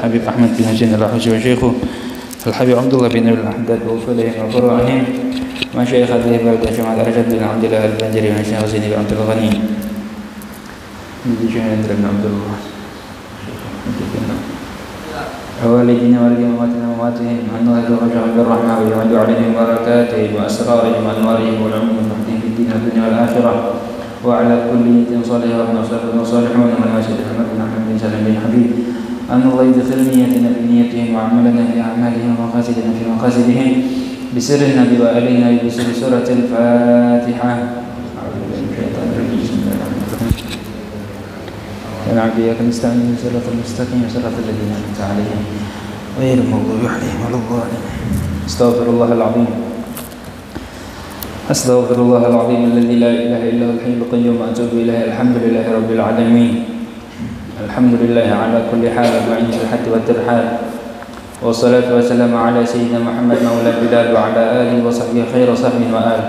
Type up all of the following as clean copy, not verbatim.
الحبيب أحمد بن هجين الرحوشي وشيخه الحبيب عبد الله بن الحداد وفلهم وفروعهم مشايخ هذه البلدة جماعة الرشد بن عبد الله البنجري ومشايخ حسين بن عبد الغني بن عبد الله والدينا والدينا وماتهم أن الله يرجع بالرحمة ويمد عليهم بركاته وأسرارهم وأنوارهم والعلوم والتحديد في الدين والدنيا والآخرة وعلى كل نية صالحة ومن صالحون ومن واسد محمد بن أحمد بن سلام بن حبيب أن الله يدخل نيتنا في نيتهم وعملنا في أعمالهم ومقاصدنا في مقاصدهم بسر النبي وآلنا بسر سورة الفاتحة. أعوذ بالله من الشيطان الرجيم. بسم الله الرحمن الرحيم. يا عبدي إياك نستعين صراط المستقيم صراط الذين أنعمت عليهم غير المغضوب عليهم ولا الضالين. أستغفر الله العظيم. أستغفر الله العظيم الذي لا إله إلا هو الحي القيوم وأتوب إليه. الحمد لله رب العالمين. الحمد لله على كل حال وعند الحد والترحال والصلاة والسلام على سيدنا محمد مولى البلاد وعلى آله وصحبه خير صحبه وآل.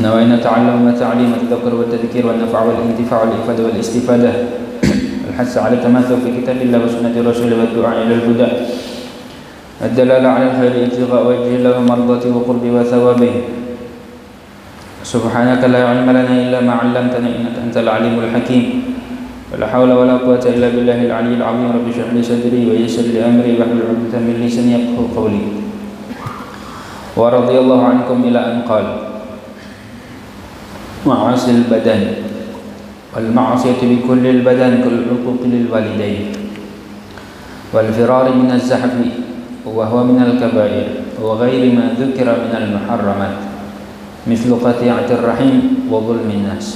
نوينا تعلم وتعليم التذكر والتذكير والنفع والانتفاع والإفادة والاستفادة الحث على التماثل في كتاب الله وسنة رسوله والدعاء إلى الهدى الدلالة على الخير ابتغاء وجه الله ومرضاته وقربه وثوابه. سبحانك لا علم لنا إلا ما علمتنا إنك أنت العليم الحكيم ولا حول ولا قوة إلا بالله العلي العظيم. رب اشرح لي صدري ويسر لي أمري واحلل عقدة من لساني يفقهوا قولي. ورضي الله عنكم إلى أن قال معاصي البدن والمعصية بكل البدن كالعقوق للوالدين والفرار من الزحف وهو من الكبائر وغير ما ذكر من المحرمات مثل قطيعة الرحم وظلم الناس.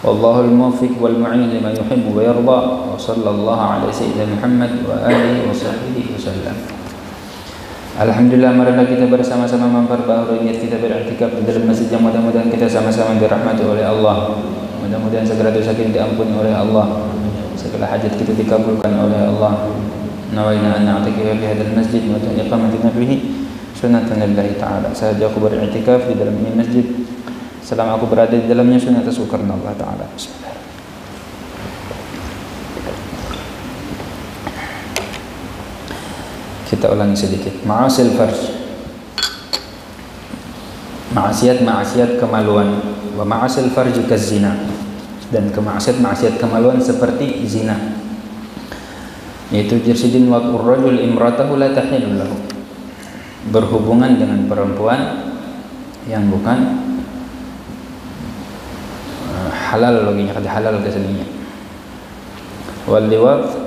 والله الموفق والمعين لما يحب ويرضى. وصلى الله على سيدنا محمد وآله وصحبه وسلم. Alhamdulillah, marilah kita bersama-sama memperbaharui niat kita beriktikaf di dalam masjid yang mudah-mudahan kita sama-sama dirahmati oleh Allah. Mudah-mudahan segala dosa kita diampuni oleh Allah, segala hajat kita dikabulkan oleh Allah. Nawaina an na'takifa fi hadzal masjid wa iqamatina fihi sunnatan lillahi ta'ala. Sahaja aku beriktikaf di dalam ini masjid, selama aku berada di dalamnya sunnah atas karena Allah Ta'ala. Bismillah. Kita ulangi sedikit. Ma'asil farj, maksiat kemaluan. Wa ma'asil farj kazina, dan maksiat kemaluan seperti zina, yaitu jirsidin wa rajul imratahu la tahillu lahu, berhubungan dengan perempuan yang bukan halal loginya, kata halal keselinya. Wal liwat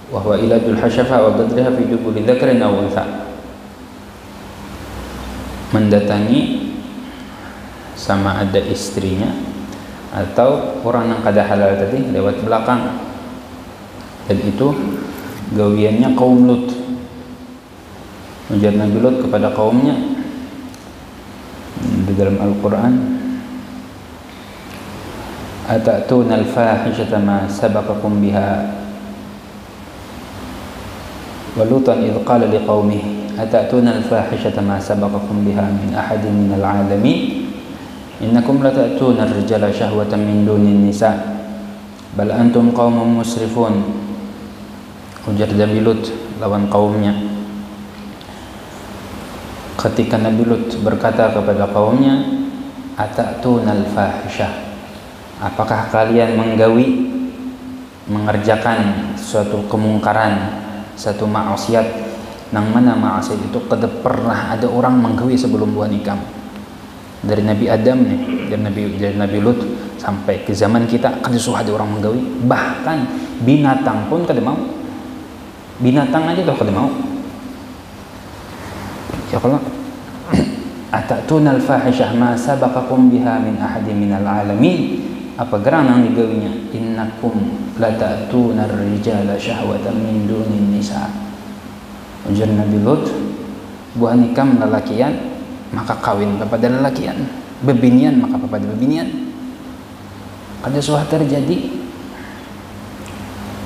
wa huwa iladul hasyafa wa badriha fi jubuli dzakarin aw untha, mendatangi sama ada istrinya atau orang yang kada halal tadi lewat belakang. Dan itu gawiannya kaum Lut. Ujar Nabi Lut kepada kaumnya di dalam Al-Quran, atatuna al-fahishata ma sabaqakum biha wa Lutan idh qala liqaumihi atatuna al-fahishata ma sabaqakum biha min ahadin minal alamin innakum latatuna ar-rijala syahwatan min dunin nisa bal antum qaumun musrifun. Ujar Nabi Lut lawan kaumnya ketika Nabi Lut berkata kepada kaumnya, atatuna al-fahisyah, apakah kalian menggawi, mengerjakan suatu kemungkaran, satu maksiat, nang mana maksiat itu kada pernah ada orang menggawi sebelum buah nikam. Dari Nabi Adam nih, dari Nabi Lut sampai ke zaman kita kada suah ada orang menggawi. Bahkan binatang pun kada mau. Binatang aja tuh kada mau. Ya Allah, atatuna al-fahisyah ma sabaqakum biha min ahadin minal alamin. Apa geranang digawinya? Innakum latatuna ar-rijala syahwatan min dunin nisa. Ujar Nabi Lut, buah nikam lelakian maka kawin kepada lelakian, bebinian maka kepada bebinian. Kada suah terjadi.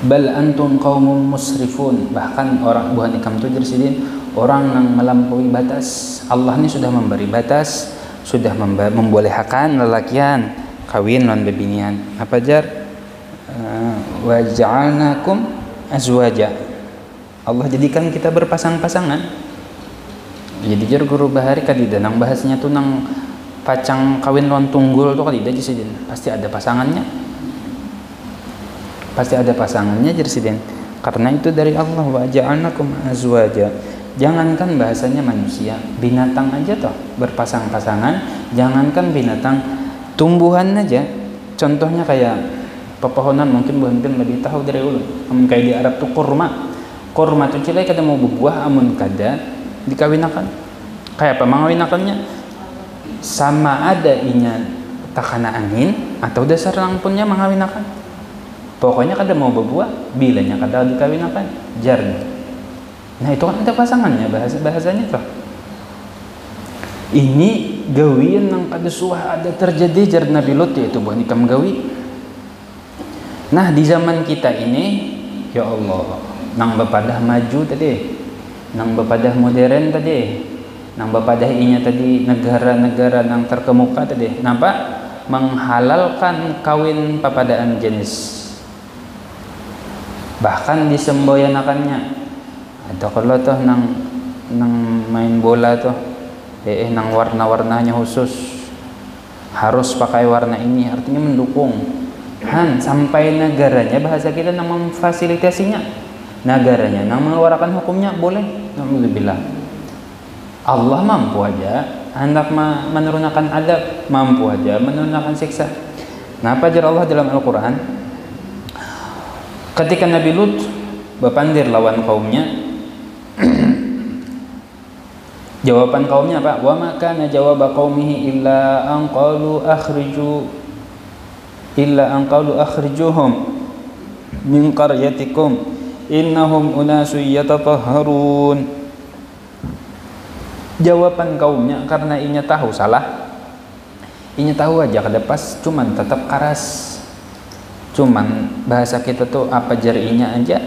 Bal antum qaumun musrifun. Bahkan orang buah nikam itu jadi orang yang melampaui batas. Allah ini sudah memberi batas, sudah membolehkan lelakian kawin non bebinian. Apa jar? Wa ja'alnakum azwaja. Allah jadikan kita berpasang-pasangan. Jadi jar guru bahari kadida nang bahasnya tuh nang pacang kawin lawan tunggul tuh kadida jadi pasti ada pasangannya. Pasti ada pasangannya jadi karena itu dari Allah. Wa ja'alnakum azwaja. Jangankan bahasanya manusia, binatang aja toh berpasang-pasangan. Jangankan binatang, tumbuhan aja. Contohnya kayak pepohonan, mungkin bukan lebih tahu dari ulun. Amun kayak di Arab tuh kurma. Kurma tuh cilai kada mau berbuah, amun kada dikawinakan. Kayak apa mengawinakannya? Sama ada inya takana angin atau dasar langpunnya mengawinakan. Pokoknya kada mau berbuah, bilanya kada dikawinakan, jarnya. Nah itu kan ada pasangannya, bahasanya tuh. Ini gawian yang kada suah ada terjadi jar Nabi Lut, yaitu buah nikam gawi. Nah di zaman kita ini, ya Allah, nang bepadah maju tadi, nang bepadah modern tadi, nang bepadah inya tadi negara-negara nang terkemuka tadi, nampak menghalalkan kawin papadaan jenis. Bahkan disemboyanakannya. Atau kalau tuh nang main bola tuh nang warna-warnanya khusus harus pakai warna ini, artinya mendukung. Sampai negaranya bahasa kita nang memfasilitasinya, negaranya nang mengeluarkan hukumnya boleh. Alhamdulillah. Allah mampu aja hendak menurunkan adab, mampu aja menurunkan siksa. Nah apa ajar Allah dalam Al-Quran? Ketika Nabi Lut berpandir lawan kaumnya, jawaban kaumnya apa? Wa ma kana jawab qaumihi illa an qalu akhrijuhum min qaryatikum innahum unasun yatatahharun. Jawaban kaumnya karena inya tahu salah, inya tahu aja kada pas, cuman tetap karas. Cuman bahasa kita tuh apa jarinya aja.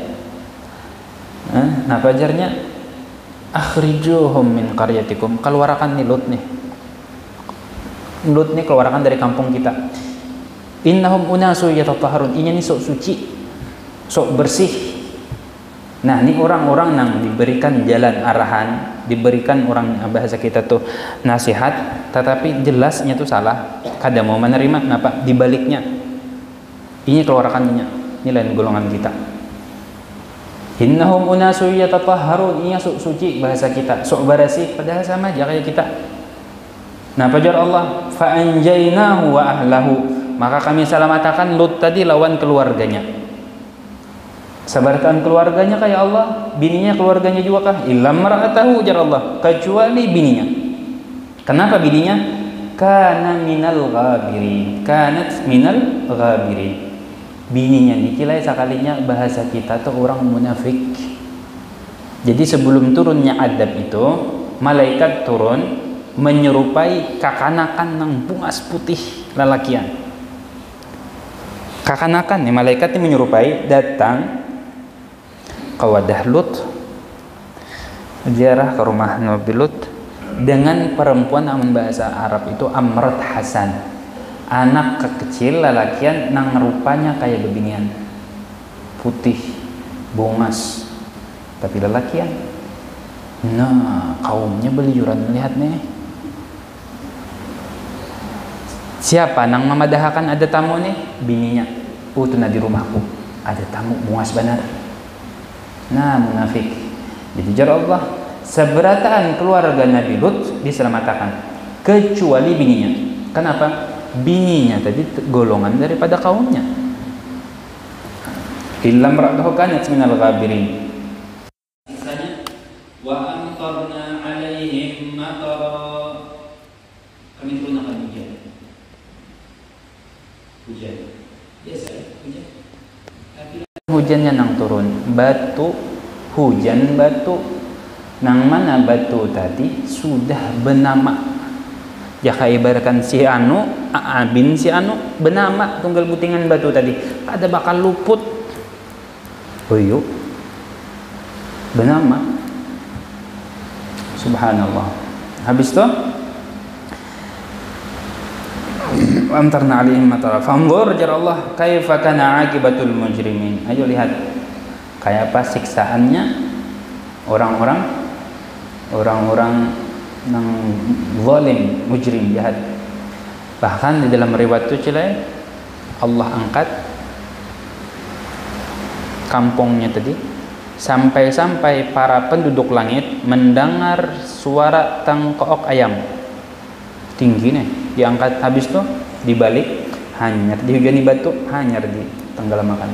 Nah apa jarnya? Akhrijuhum min qaryatikum. Keluarkan nih Lut nih. Lut nih keluarkan dari kampung kita. Innahum unasu yatatahharun. Inya nih sok suci, sok bersih. Nah ini orang-orang yang diberikan jalan arahan, diberikan orang bahasa kita tuh nasihat, tetapi jelasnya tuh salah. Kada mau menerima. Kenapa? Dibaliknya. Ini keluarkannya, ini lain golongan kita. Innahum unasu yatatahharun, ini suci bahasa kita, sok bersih, padahal sama aja kayak kita. Nah, pajar Allah, fa anjaynahu wa ahlahu, maka kami selamatkan Lut tadi lawan keluarganya. Sabarkan keluarganya kayak Allah, bininya keluarganya juga kah? Illa mar'atahu jar Allah, kecuali bininya. Kenapa bininya? kana minal ghabirin, kanat minal ghabirin. Bininya nih kilai sekalinya bahasa kita tuh orang munafik. Jadi sebelum turunnya adab itu, malaikat turun menyerupai kakanakan nang bungas putih lalakian. Kakanakan nih malaikat ini menyerupai datang ke wadah Lut, ziarah ke rumah Nabi Lut dengan perempuan namun bahasa Arab itu Amrat Hasan, anak kecil lalakian nang rupanya kayak beginian, putih bungas tapi lalakian. Nah kaumnya beliuran melihat nih, siapa nang memadahkan ada tamu nih? Bininya. Tuh di rumahku ada tamu bungas benar. Nah munafik. Jadi jar Allah, seberataan keluarga Nabi Lut diselamatkan kecuali bininya. Kenapa? Bininya tadi golongan daripada kaumnya. Illa imra'atuhu kanat minal ghabirin. Wa amtarna 'alaihim matara. Kami turunkan hujan. Hujan. Biasa ya, hujan. Hujannya nang turun, batu, hujan batu. Nang mana batu tadi sudah benama. Jaka ibaratkan si anu, bin si anu benama tunggal butingan batu tadi. Ada bakal luput. Oh yuk. Benama. Subhanallah. Habis itu amtarna 'alaihim matara. Fanzur jar Allah kaifa kana 'aqibatul mujrimin. Ayo lihat kayak apa siksaannya orang-orang yang zalim, mujrim, jahat. Bahkan di dalam riwayat itu cilai Allah angkat kampungnya tadi sampai-sampai para penduduk langit mendengar suara tangkook ayam tinggi nih, diangkat. Habis tuh dibalik hanyar, dihujani batu hanyar di tenggelamkan.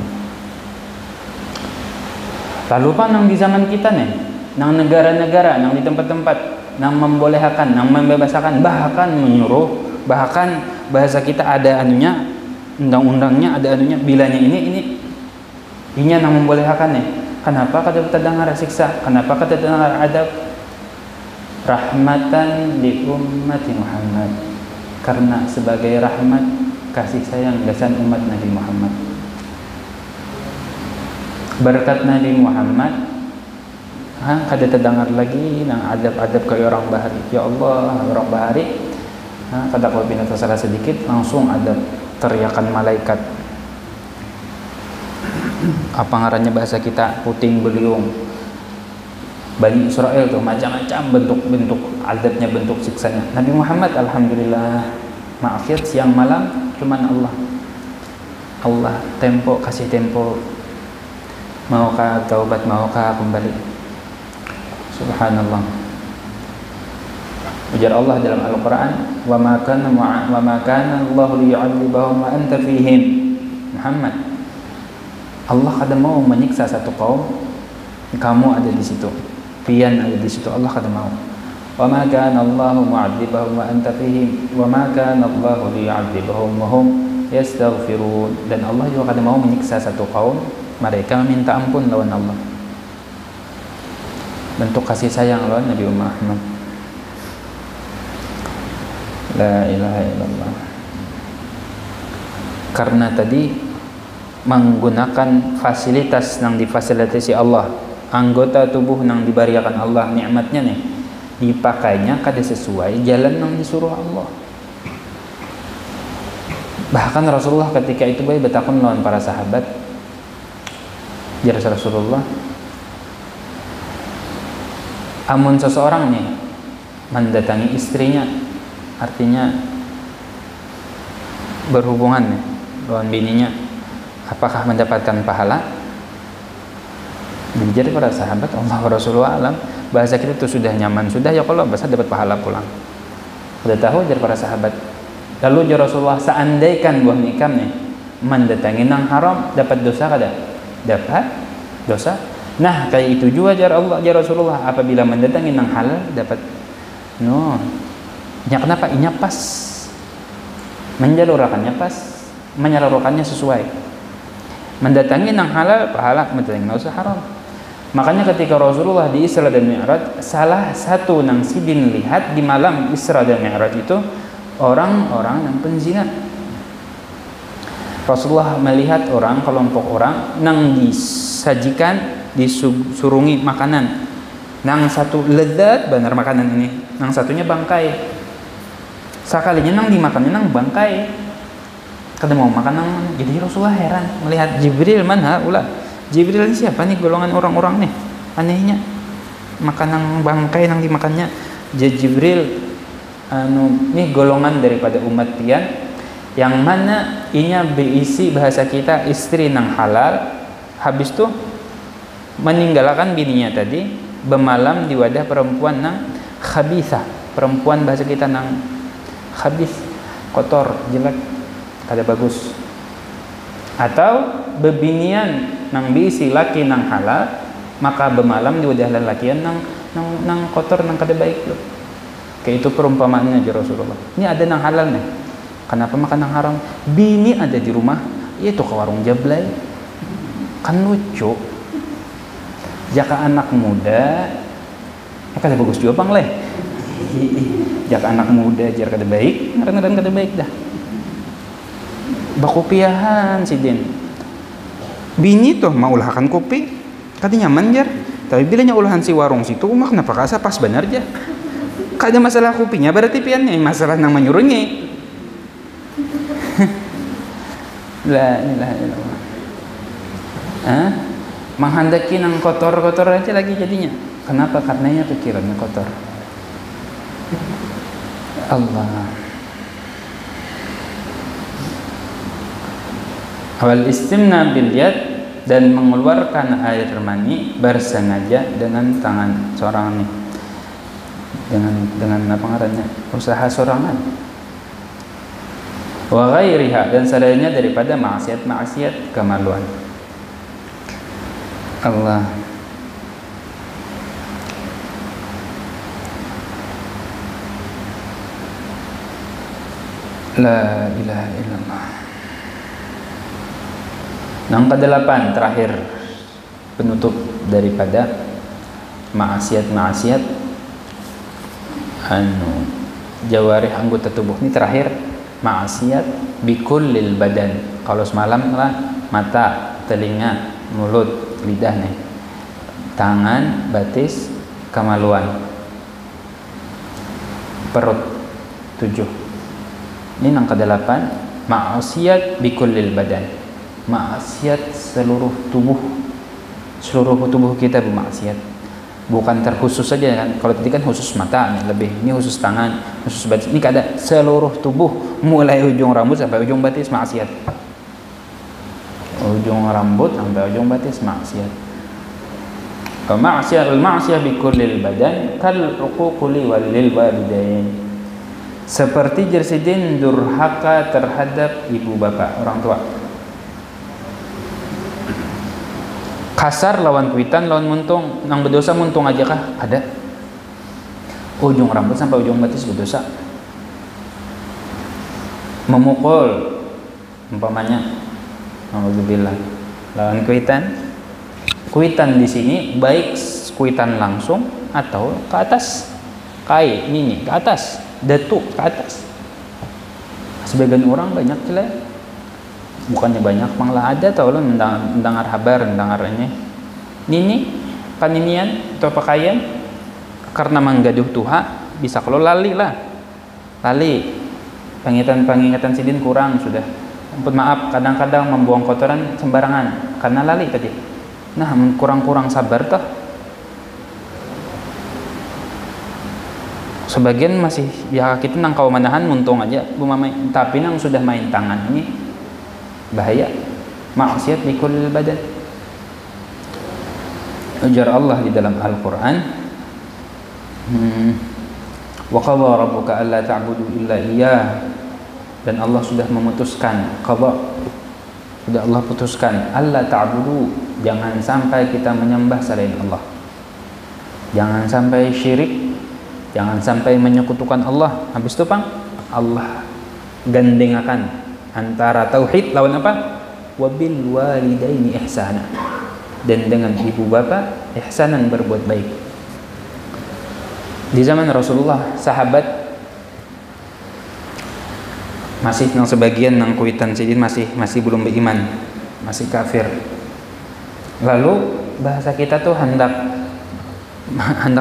Lalu apa nang di zaman kita nih, nang negara-negara, nang di tempat-tempat, nang membolehkan, nang membebasakan, bahkan menyuruh, bahkan bahasa kita ada anunya, undang-undangnya ada anunya, bilanya ini nang membolehkan nih. Kenapa kata kita dengar siksa? Kenapa kata dengar adab? Rahmatan li ummati Muhammad, karena sebagai rahmat kasih sayang gasan umat Nabi Muhammad. Berkat Nabi Muhammad kada terdengar lagi nang adab-adab ke orang bahari. Ya Allah, orang bahari kada kalau binatang salah sedikit langsung ada teriakan malaikat. Apa ngarannya bahasa kita, puting beliung. Bani Israel tuh macam-macam bentuk adabnya, bentuk siksanya. Nabi Muhammad alhamdulillah maafir siang malam cuman Allah tempo kasih tempo, maukah taubat, maukah kembali. Subhanallah. Ujar Allah dalam Al-Quran, wa ma kana Allah liyu'adzibahum wa anta fihim. Muhammad, Allah kada mau menyiksa satu kaum, kamu ada di situ, pian ada di situ. Allah kada mau. Wa ma kana Allah mu'adzibahum wa anta fihim, wa ma kana Allah liyu'adzibahum wa hum yastaghfirun. Dan Allah juga kada mau menyiksa satu kaum, mereka meminta ampun lawan Allah. Bentuk kasih sayang lawan Nabi Muhammad. La ilaha illallah. Karena tadi menggunakan fasilitas yang difasilitasi Allah, anggota tubuh yang diberikan Allah, nikmatnya nih dipakainya kada sesuai jalan yang disuruh Allah. Bahkan Rasulullah ketika itu bayi bertakun lawan para sahabat, ya Rasulullah, amun seseorang nih mendatangi istrinya, artinya berhubungan nih lawan bininya, apakah mendapatkan pahala? Jadi para sahabat, Allah Rasulullah alam, bahasa kita itu sudah nyaman, sudah ya kalau bahasa dapat pahala pulang. Sudah tahu jadi para sahabat. Lalu ya Rasulullah, seandaikan buah nikam nih mendatangi nang haram, dapat dosa kada? Dapat dosa. Nah kayak itu juga jar Allah, jar Rasulullah, apabila mendatangi nang halal dapat Nya kenapa? Inya pas. Menjalurkannya pas, menyalurkannya sesuai. Mendatangi nang halal pahala, mendatangi nang haram. Makanya ketika Rasulullah di Isra dan Mi'raj, salah satu nang sidin lihat di malam Isra dan Mi'raj itu orang-orang yang penzina. Rasulullah melihat orang, kelompok orang nang disajikan, disurungi makanan. Nang satu lezat benar makanan ini, nang satunya bangkai. Sekalinya nang dimakannya nang bangkai. Kada mau makan nang, jadi Rasulullah heran melihat Jibril, mana ulah. Jibril ini siapa nih golongan orang-orang nih? Anehnya makan nang bangkai nang dimakannya. Jibril nih golongan daripada umat pian yang mana inya berisi bahasa kita istri nang halal, habis tuh meninggalkan bininya tadi, bermalam di wadah perempuan nang khabithah, perempuan bahasa kita nang khabith, kotor, jelek, kada bagus. Atau bebinian nang berisi laki nang halal, maka bermalam di wadah lelakian nang kotor, nang kada baik loh. Kayak itu perumpamaannya aja Rasulullah. Ini ada nang halal nih, kenapa makan nang haram? Bini ada di rumah, itu ke warung jablay, kan lucu. Jaka anak muda, kada bagus juga bang leh. Jaka anak muda jar kada baik, ngaran kada baik dah. Bakopiahan si din. Bini tuh mau ulahakan kopi, kada nyaman jar. Tapi bila nya ulahan si warung situ, mah kenapa kasa pas benar jar. Kada masalah kopinya, berarti piannya masalah nang menyuruhnya. La ilaha illallah. Menghendaki nang kotor-kotor aja lagi jadinya. Kenapa? Karenanya pikirannya kotor. Allah. Awal istimna bil yad, dan mengeluarkan air mani bersengaja dengan tangan seorang nih. Dengan apa ngarannya? Usaha sorangan. Wa ghairiha, dan selainnya daripada maksiat-maksiat kemaluan. Allah. La ilaha illallah. Yang ke-8 terakhir, penutup daripada maksiat-maksiat jawarih anggota tubuh ini terakhir, maksiat bikullil badan. Kalau semalam lah mata, telinga, mulut, lidah nih, tangan, batis, kemaluan, perut, 7. Ini yang ke-8, maksiat bikullil badan, maksiat seluruh tubuh kita bermaksiat, bukan terkhusus saja kan. Kalau tadi kan khusus mata nih, lebih ini khusus tangan, khusus batis, ini kada seluruh tubuh, mulai ujung rambut sampai ujung batis maksiat, ujung rambut sampai ujung batis maksiat. Al-ma'siyah bikullil badan kal uquqi walil walidain, seperti jersidin durhaka terhadap ibu bapak, orang tua. Kasar lawan kuitan, lawan muntung, nang berdosa muntung aja kah? Ada. Ujung rambut sampai ujung batis berdosa. Memukul umpamanya, alhamdulillah, lawan kuitan. Kuitan di sini baik kuitan langsung atau ke atas, kai ini ke atas, datuk ke atas. Sebagian orang banyak celah, bukannya banyak, malah ada tau lo mendengar kabar, mendengar ini paninian atau pakaian karena menggaduh tuha bisa kalau lali pengingatan sidin kurang sudah. Ampun maaf, kadang-kadang membuang kotoran sembarangan karena lali tadi. Nah, kurang-kurang sabar toh. Sebagian masih ya kita nang kaum manahan muntung aja bumamai, tapi nang sudah main tangan ini bahaya. Maksiat bikullil badan. Ujar Allah di dalam Al-Qur'an, wa qadha rabbuka alla ta'budu illa iyyah, dan Allah sudah memutuskan, qadha, sudah Allah putuskan, alla ta'budu, jangan sampai kita menyembah selain Allah, jangan sampai syirik Jangan sampai menyekutukan Allah. Habis itu Pang, Allah gandengakan antara tauhid lawan apa? Wabil walidaini ihsana. Dan dengan ibu bapa ihsanan, berbuat baik. Di zaman Rasulullah, sahabat masih nang sebagian nang kuitan sidin masih belum beriman, masih kafir. Lalu bahasa kita tuh hendak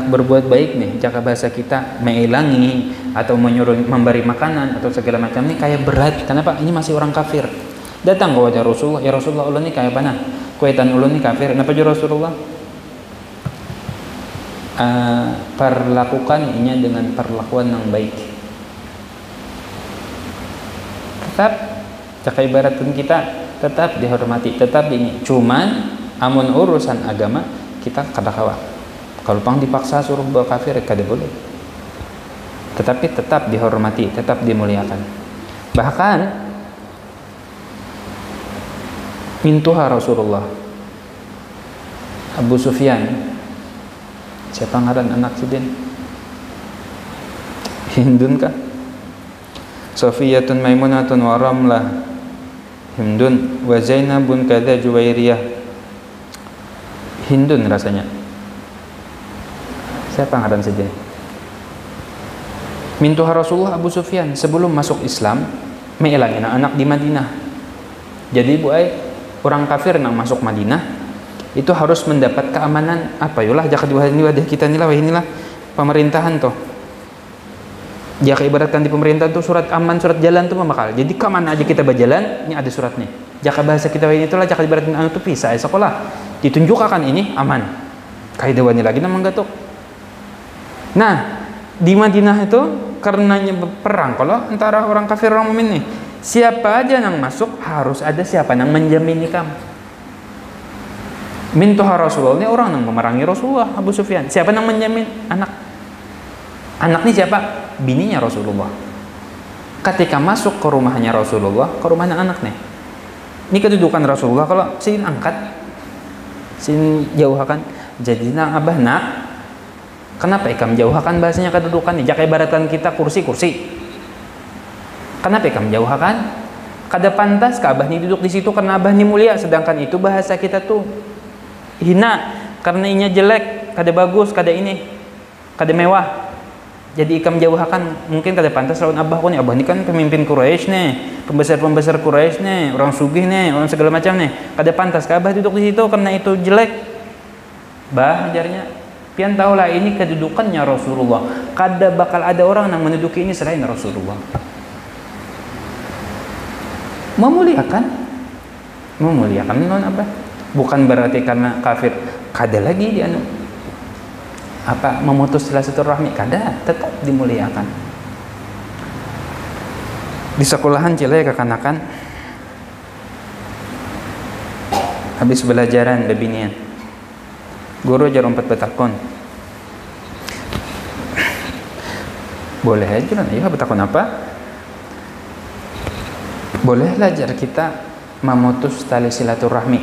berbuat baik nih, jika bahasa kita mengilangi atau menyuruh memberi makanan atau segala macam ini kayak berat. Kenapa? Ini masih orang kafir. Datang ke wajah Rasulullah, ya Rasulullah, ulun ini kayak mana? Kuitan ulun ini kafir. Kenapa juga Rasulullah? Perlakukan ini dengan perlakuan yang baik. Tetap jika ibaratkan kita tetap dihormati, tetap ini. Cuman amun urusan agama kita kada kawa. Kalau pang dipaksa suruh berkafir kada boleh. Tetapi tetap dihormati, tetap dimuliakan. Bahkan mintuha Rasulullah Abu Sufyan, siapa ngaran anak sidin? Hindun kah? Safiyatun Maimunatun wa Ramlah Hindun wa Zainabun kadza Juwairiyah. Hindun rasanya. Siapa ngaran sidin? Mintuha Rasulullah Abu Sufyan sebelum masuk Islam meilangin anak di Madinah. Jadi orang kafir yang masuk Madinah itu harus mendapat keamanan apa yulah jaka wadah kita inilah pemerintahan toh. Jika ibaratkan di pemerintahan tuh surat aman, surat jalan tuh bakal. Jadi kemana aja kita berjalan ini ada suratnya. Jaka bahasa kita ini itulah jaka ibaratkan anu tuh pisah sekolah ditunjukkan ini aman. Kaidah wani lagi namang gatuk. Nah, di Madinah itu karenanya perang kalau antara orang kafir orang mukmin nih. Siapa aja yang masuk harus ada siapa yang menjamin ikam. Mintuha Rasulullah ini orang yang memerangi Rasulullah Abu Sufyan. Siapa yang menjamin? Anak ini siapa? Bininya Rasulullah. Ketika masuk ke rumahnya Rasulullah, ke rumahnya anak nih. Ini kedudukan Rasulullah kalau sin angkat, sin jauhkan. Jadi nang abah nak. Kenapa ikam jauhkan bahasanya kedudukan nih? Jaka ibaratkan kita kursi. Kenapa ikam jauhkan? Kada pantas ke abah nih duduk di situ karena abah nih mulia, sedangkan itu bahasa kita tuh hina karena inya jelek, kada bagus, kada mewah. Jadi ikam jauhkan mungkin kada pantas lawan abah ko nih. Abah nih kan pemimpin Quraisy nih, pembesar Quraisy nih, orang sugih nih, orang segala macam nih. Kada pantas ke abah duduk di situ karena itu jelek. Bah ajarnya pian tahulah ini kedudukannya Rasulullah. Kada bakal ada orang yang menduduki ini selain Rasulullah. Memuliakan non apa? Bukan berarti karena kafir kada lagi dia memutus silaturahmi, kada, tetap dimuliakan. Di sekolahan cilai kekanakan habis belajaran bebinian guru ajar empat betakon boleh aja kan iya betakon apa bolehlah ajar kita memutus tali silaturahmi,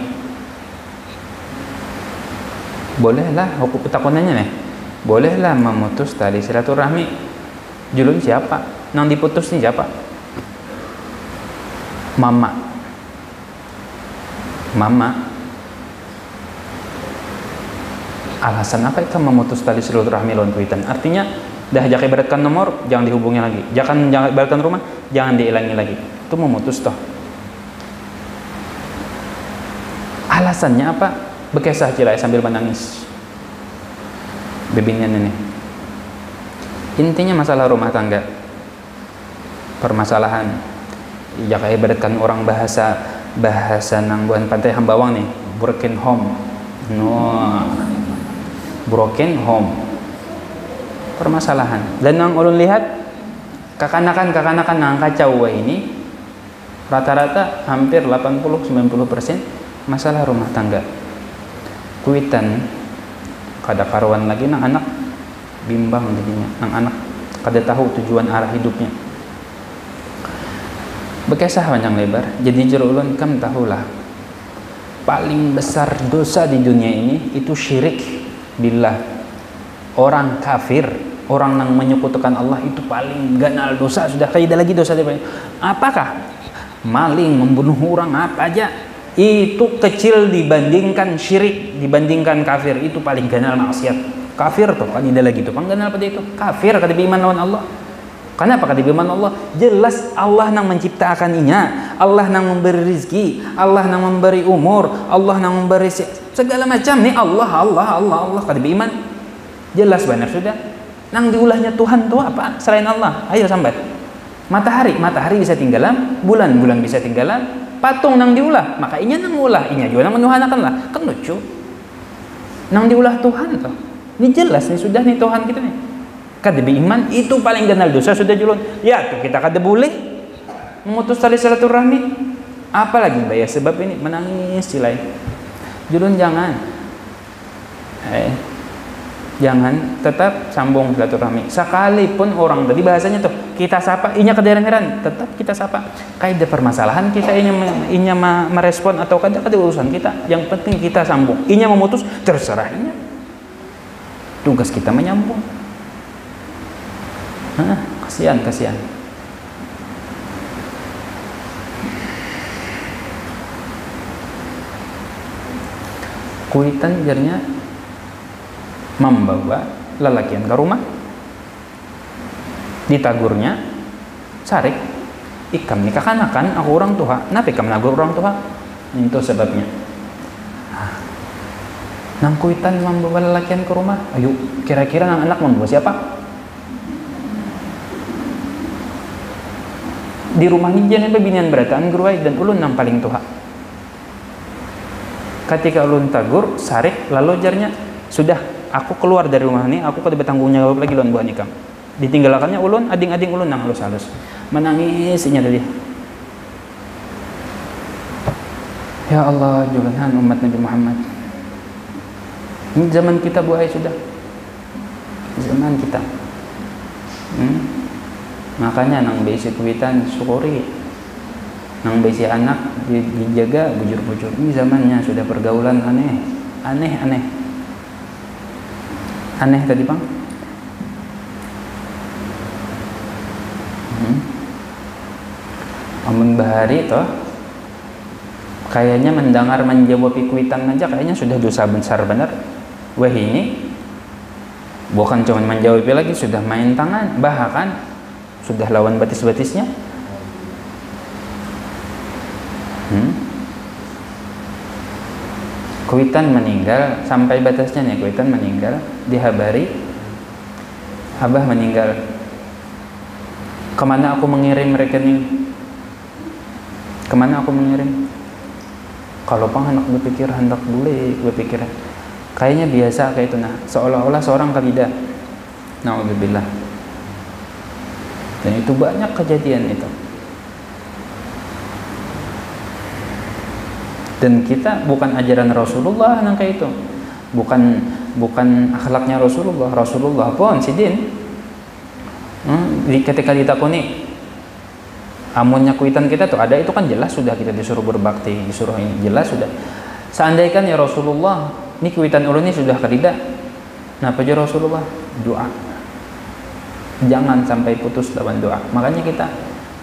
bolehlah hukum betakonannya nih, bolehlah memutus tali silaturahmi. Julun siapa nang diputus nih siapa? Mama. Alasan apa itu memutus tali silaturahmi lawan kuitan? Artinya dah jaka ibaratkan nomor jangan dihubungi lagi, jangan ibaratkan rumah jangan diilangi lagi, itu memutus toh. Alasannya apa? Bekesah cilai sambil menangis bebinian ini. Intinya masalah rumah tangga, permasalahan jaka ibaratkan orang bahasa nangguan pantai Hambawang nih, broken home. Broken home, permasalahan. Dan yang ulun lihat kekanakan yang kacau ini rata-rata hampir 80-90% masalah rumah tangga. Kuitan kada karuan lagi nang anak bimbang jadinya, nang anak kada tahu tujuan arah hidupnya. Bekesah panjang lebar. Jadi jero ulun kam tahulah paling besar dosa di dunia ini itu syirik billah. Orang kafir orang yang menyekutukan Allah itu paling ganal dosa, sudah kayak lagi dosa dia. Apakah maling, membunuh orang, apa aja itu kecil dibandingkan syirik, dibandingkan kafir, itu paling ganal maksiat. Kafir tuh kan tidak lagi tuh pangganal pada itu kafir kada beriman lawan Allah. Kenapa kada beriman Allah? Jelas Allah yang menciptakan inya, Allah yang memberi rizki, Allah yang memberi umur, Allah yang memberi segala macam nih, Allah kada beriman. Jelas benar sudah. Nang diulahnya Tuhan tuh apa selain Allah? Ayo sambat. Matahari bisa tinggalan, bulan bisa tinggalan, patung nang diulah, maka inya nang ulah, inya juga nang menuhanakan lah. Kan lucu. Nang diulah Tuhan tuh. Ini jelas nih sudah nih Tuhan kita nih. Kada beriman itu paling ganal dosa sudah julun. Ya tuh kita kada boleh memutus tali silaturahmi. Apalagi bayar sebab ini menangis silai. Julun jangan. Jangan, tetap sambung silaturahmi. Sekalipun orang tadi bahasanya tuh kita sapa, inya kederan-heran, tetap kita sapa. Kayak ada permasalahan kita inya merespon atau kada urusan kita. Yang penting kita sambung. Inya memutus terserah inya. Tugas kita menyambung. Kasihan. Kuitan jarnya membawa lelakian ke rumah, ditagurnya sarik ikam nikah kanakan aku orang tua, kenapa ikam nagur orang tua? Itu sebabnya. Nang kuitan membawa lelakian ke rumah, ayo kira-kira nang anak membawa siapa? Di rumah ini jangan bebinian berataan geruai dan ulun yang paling tua. Ketika ulun tagur sarik lalu jarnya sudah aku keluar dari rumah ini, aku kada bertanggung jawab lagi lawan buah nikam. Ditinggalkannya ulun, ading-ading ulun nang halus-halus. Menangis inya tadi. Ya Allah, jugahan umat Nabi Muhammad. Ini zaman kita buai sudah. Zaman kita. Makanya nang besi kuitan syukuri. Nang besi anak dijaga bujur-bujur. Ini zamannya sudah pergaulan aneh. Aneh tadi bang. Amun bahari toh kayaknya mendengar menjawab kuitan aja kayaknya sudah dosa besar benar. Wah ini bukan cuma menjawab lagi, sudah main tangan, bahkan sudah lawan batis-batisnya. Kuitan meninggal sampai batasnya nih, kuitan meninggal dihabari abah meninggal. Kemana aku mengirim rekening? Kemana aku mengirim? Kalau pang hendak berpikir hendak boleh berpikir kayaknya biasa kayak itu, nah seolah-olah seorang kalida. Naudzubillah. Dan itu banyak kejadian itu. Dan kita bukan ajaran Rasulullah nang kayak itu. Bukan akhlaknya Rasulullah pun sidin. Ketika ditakuni amunnya kuitan kita tuh ada, itu kan jelas sudah kita disuruh berbakti, disuruh ini jelas sudah. Seandainya ya Rasulullah, ini kuitan ulun ini sudah kadida. Napa aja Rasulullah? Doa. Jangan sampai putus lawan doa. Makanya kita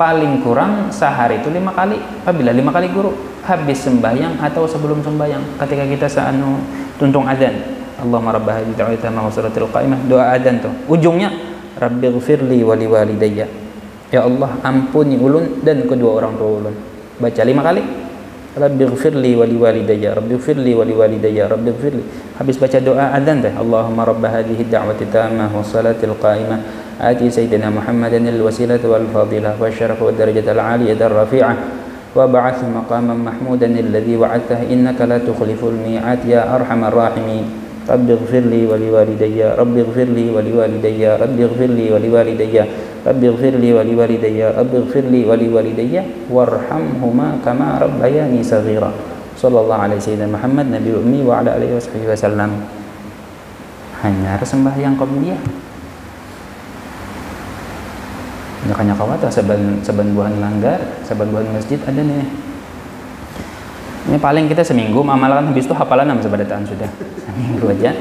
paling kurang sehari itu 5 kali. Apabila 5 kali guru, habis sembahyang atau sebelum sembahyang, ketika kita tuntung adzan, Allahumma rabb hadhihi da'wati tammah wa salatil qa'imah, doa adzan tuh. Ujungnya Rabbighfirli wa liwalidayya. Ya Allah, ampuni ulun dan kedua orang tua ulun. Baca 5 kali. Rabbighfirli wa liwalidayya, Rabbighfirli wa liwalidayya, Rabbighfirli. Habis baca doa adzan teh, Allahumma rabb hadhihi da'wati tammah wa salatil qa'imah, ati sayyidina Muhammadan al-wasilata wal fadilah wa syarafa wa darajatal 'aliyata ar-rafi'ah wa ba'ath maqaman mahmudan alladhi wa'adtahu innaka la tukhliful mi'ad ya arhamar rahimin. Rabbighfirli wa liwalidayya, Rabbighfirli wa liwalidayya, Rabbighfirli wa liwalidayya, Rabbighfirli wa liwalidayya, Rabbighfirli wa liwalidayya warhamhuma kama rabbayani saghira. Sallallahu alaihi sayyidina Muhammad nabi ummi wa ala alihi wasallam. Hanya sembahyang qabliyah. Nyakanya kawat saban buhan langgar, saban buhan masjid ada nih. Ini paling kita seminggu amalkan, habis itu hafalan nama sebadataan sudah. Seminggu aja.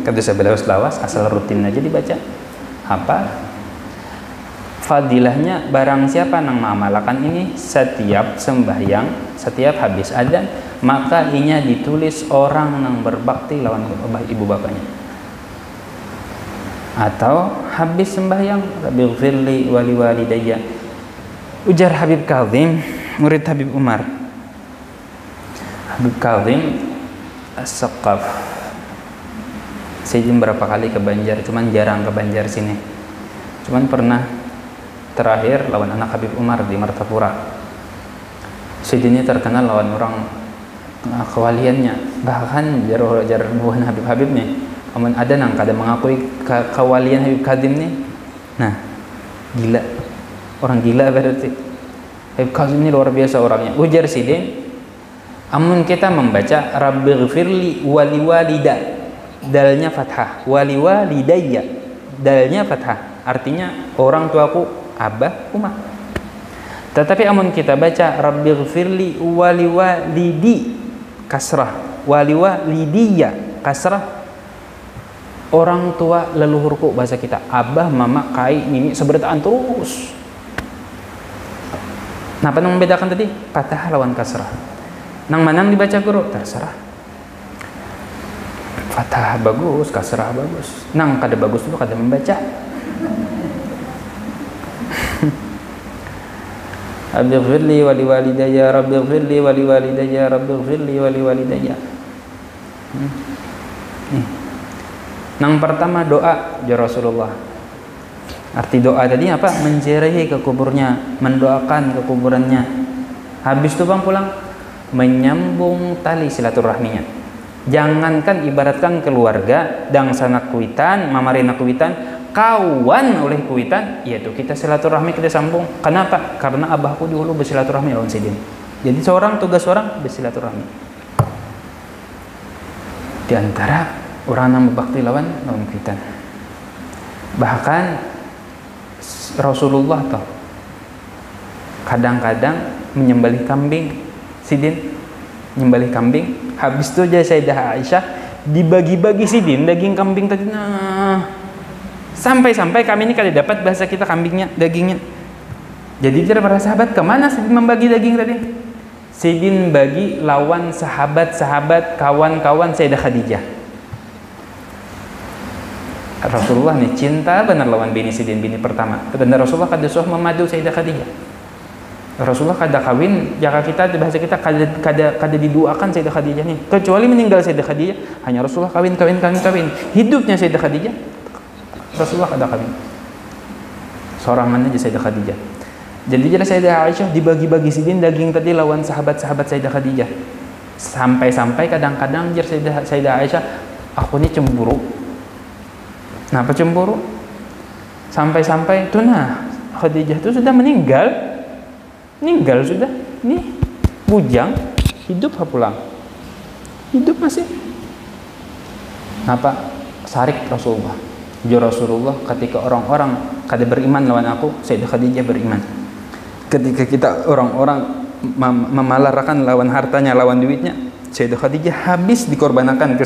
kada usah lawas asal rutin aja dibaca. Apa? Fadilahnya barang siapa nang mengamalkan ini setiap sembahyang, setiap habis adzan, maka inya ditulis orang nang berbakti lawan ibu bapaknya. Atau habis sembahyang, rabbighfirli wa liwalidayya. Ujar Habib Kazim, murid Habib Umar. Habib Kazim As-Saqaf. Saya berapa kali ke Banjar, cuman jarang ke Banjar sini. Cuman pernah terakhir lawan anak Habib Umar di Martapura. Sidinnya terkenal lawan orang kewaliannya. Bahkan jar bukan Habib nih. Amun ada nang kada mengakui kewalian Habib Kazim nih. Nah, gila. Orang gila berarti. Habib Kazim ini luar biasa orangnya. Ujar Sidin, amun kita membaca rabbighfirli waliwalida, dalnya fathah, waliwalidayya, dalnya fathah. Artinya orang tuaku abah, umah. Tetapi amun kita baca rabbighfirli waliwalidi kasrah, waliwalidiyya kasrah, orang tua leluhurku bahasa kita, abah, mama, kai, nini seberataan terus. Nah, apa yang membedakan tadi? Fathah lawan kasrah. Nang manang dibaca guru terserah. Fathah bagus, kasrah bagus. Nang kada bagus dulu kada membaca. Rabbighfirli wa liwalidayya, rabbighfirli wa liwalidayya, rabbighfirli wa liwalidayya. Nang pertama doa ya Rasulullah. Arti doa tadi apa? Menziarahi ke kuburnya, mendoakan ke kuburannya. Habis itu bang pulang menyambung tali silaturahminya. Jangankan ibaratkan keluarga, dang sanak kuitan, mamarina kuitan, kawan oleh kuitan, yaitu kita silaturahmi kita sambung. Kenapa? Karena abahku dulu bersilaturahmi lawan sidin. Jadi seorang tugas orang bersilaturahmi. Di antara orang yang berbakti lawan kuitan. Bahkan Rasulullah toh kadang-kadang menyembelih kambing, sidin menyembelih kambing. Habis itu aja Sayyidah Aisyah dibagi-bagi sidin daging kambing tadi. Nah, sampai-sampai kami ini kali dapat bahasa kita kambingnya, dagingnya. Jadi kira para sahabat kemana sidin membagi daging tadi? Sidin bagi lawan sahabat-sahabat, kawan-kawan Sayyidah Khadijah. Rasulullah nih cinta benar lawan bini sidin, bini pertama. Dan Rasulullah kada suah memadu Sayyidah Khadijah. Rasulullah kada kawin, jaka kita bahasa kita kada diduakan Sayyidah Khadijah nih. Kecuali meninggal Sayyidah Khadijah, hanya Rasulullah kawin. Hidupnya Sayyidah Khadijah, Rasulullah kada kawin. Sorangan aja Sayyidah Khadijah. Jadi jelas Sayyidah Aisyah dibagi-bagi sidin daging tadi lawan sahabat-sahabat Sayyidah Khadijah. Sampai-sampai kadang-kadang jer Sayyidah Aisyah, aku ini cemburu. Kenapa cemburu? Sampai-sampai tuh nah Khadijah itu sudah meninggal sudah, nih bujang, hidup pulang, hidup masih. Kenapa? Sarik Rasulullah. Rasulullah ketika orang-orang kada beriman lawan aku, Sayyidah Khadijah beriman. Ketika kita orang-orang memalarakan lawan hartanya, lawan duitnya, Sayyidah Khadijah habis dikorbankan ke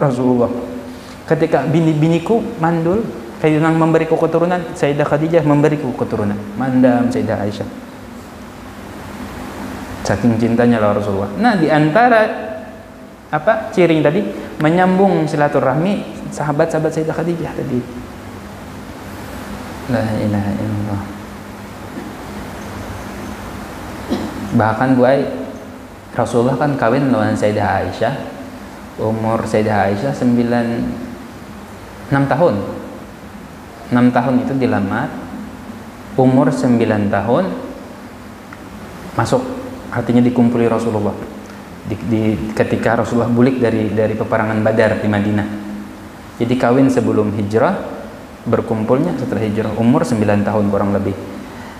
Rasulullah. Ketika bini-biniku mandul, kayak nang memberiku keturunan, Sayyidah Khadijah memberiku keturunan. Mandam Sayyidah Aisyah. Saking cintanya lawan Rasulullah. Nah, di antara apa ciri tadi menyambung silaturahmi sahabat-sahabat Sayyidah Khadijah tadi. La ilaha illallah. Bahkan buai Rasulullah kan kawin lawan Sayyidah Aisyah. Umur Sayyidah Aisyah 6 tahun. 6 tahun itu dilamar. Umur 9 tahun masuk, artinya dikumpuli Rasulullah. Ketika Rasulullah bulik dari peperangan Badar di Madinah. Jadi kawin sebelum hijrah, berkumpulnya setelah hijrah, umur 9 tahun kurang lebih.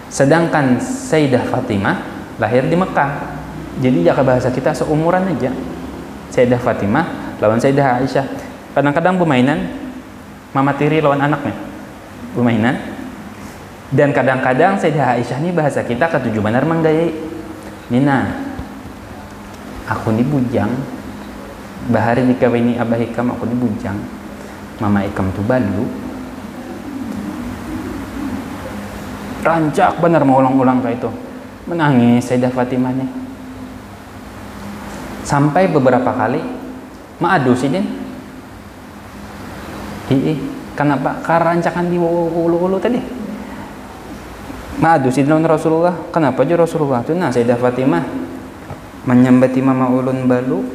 Sedangkan Sayyidah Fatimah lahir di Mekah. Jadi jaka bahasa kita seumuran aja. Sayyidah Fatimah lawan Sayyidah Aisyah. Kadang-kadang bermainan, mama tiri lawan anaknya bermainan. Dan kadang-kadang Sayyidah Aisyah ini bahasa kita ketujuh benar menggayai. Nina, aku ini bujang, bahari dikawini abah Ikam aku dibujang, mama Ikam tuh balu. Rancak bener mau ulang-ulang kayak itu, menangis Sayyidah Fatimah nih. Sampai beberapa kali maadu sih din. Kenapa? Karena rancakan di ulu-ulu tadi. Maadu sih dengan Rasulullah. Kenapa aja Rasulullah tuh? Nah Sayyidah Fatimah menyambati mama ulun balu.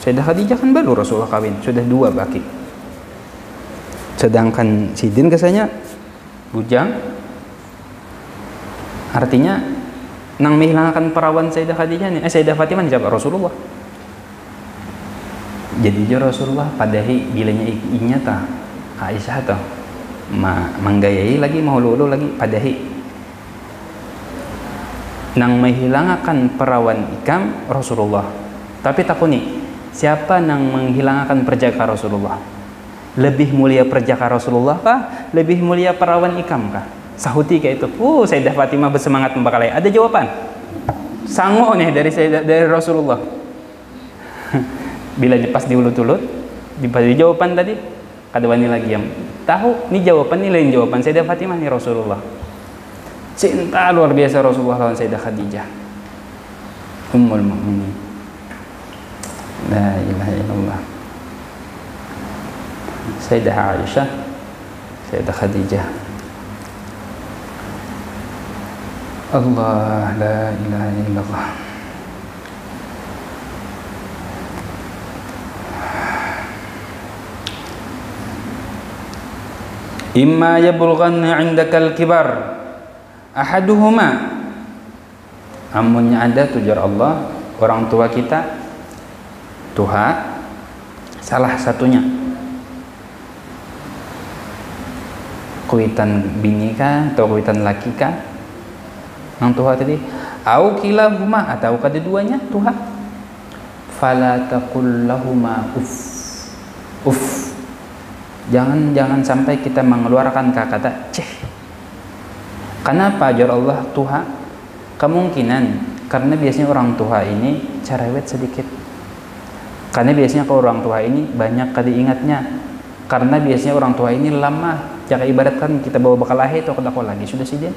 Sayyidah Khadijah kan balu Rasulullah kawin, sudah 2 baki. Sedangkan Sidin kesannya bujang. Artinya nang menghilangkan perawan Sayyidah Khadijah nih, Sayyidah Fatimah siapa? Rasulullah. Jadi jo Rasulullah padahi bilanya inya tah Aisyah tah menggayai lagi mau lulu lagi padahi nang menghilangkan perawan Ikam Rasulullah. Tapi takuni siapa nang menghilangkan perjaka Rasulullah? Lebih mulia perjaka Rasulullah kah? Lebih mulia perawan Ikam kah? Sahuti kayak itu. Sayyidah Fatimah bersemangat membakalai. Ada jawaban. Sango nih dari Rasulullah. Bila pas diulut-ulut, diberi jawaban tadi, kada wani lagi yang tahu. Nih jawaban nih lain jawaban Sayyidah Fatimah nih Rasulullah. Cinta luar biasa Rasulullah lawan Sayyidah Khadijah. Ummul Mukminin. La ilaha illallah. Sayyidah Aisyah, Sayyidah Khadijah. Allah la ilaha illallah. Imma yablughanna 'indaka al-kibar ahaduhuma. Amunnya ada tujar Allah orang tua kita tuha salah satunya kuitan bini kah atau kuitan laki kah yang tuha tadi au kilahuma atau kedua-duanya tuha fala taqul lahuma uff. Jangan sampai kita mengeluarkan kata ceh. Kenapa ajar Allah tuha? Kemungkinan karena biasanya orang tua ini cerewet sedikit. Karena biasanya kalau orang tua ini banyak kali ingatnya. Karena biasanya orang tua ini lama. Jika ibaratkan kita bawa bekal lahir atau kedakwa lagi sudah sih dia.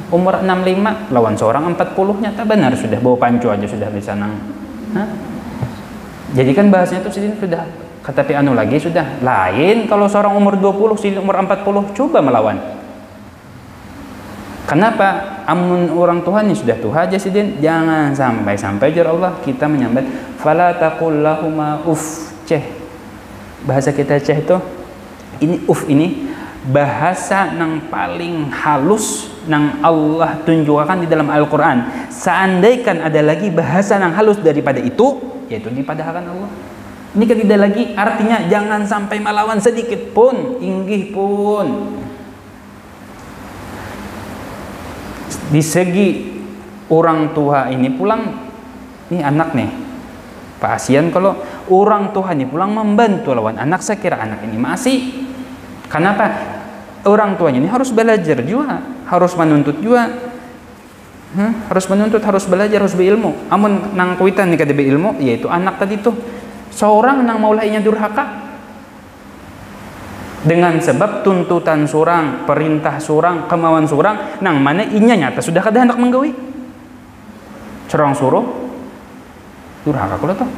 Umur 65 lawan seorang 40 nyata benar sudah bawa pancu aja sudah bisa nang. Jadi kan bahasanya itu sih sudah tapi anu lagi sudah lain kalau seorang umur 20 sini umur 40 coba melawan. Kenapa? Amun orang Tuhan ini sudah Tuhan aja sidin, jangan sampai jar Allah kita menyambat fala taqul lahuma ceh. Bahasa kita ceh itu ini ini bahasa yang paling halus yang Allah tunjukkan di dalam Al-Qur'an. Seandainya ada lagi bahasa yang halus daripada itu yaitu dipadahkan Allah. Ini kan tidak lagi artinya jangan sampai melawan sedikit pun, inggih pun. Di segi orang tua ini pulang, ini anak nih, Pak Asian kalau orang tua ini pulang membantu lawan anak, saya kira anak ini masih. Kenapa? Orang tuanya ini harus belajar juga, harus menuntut juga. Harus menuntut, harus belajar, harus berilmu. Amun nang kuitan nih kada berilmu, yaitu anak tadi tuh. Seorang nang maulainya durhaka dengan sebab tuntutan surang, perintah surang, kemauan surang nang mana inya nyata sudah kada hendak menggawi. Cerang suruh durhaka kula tuh.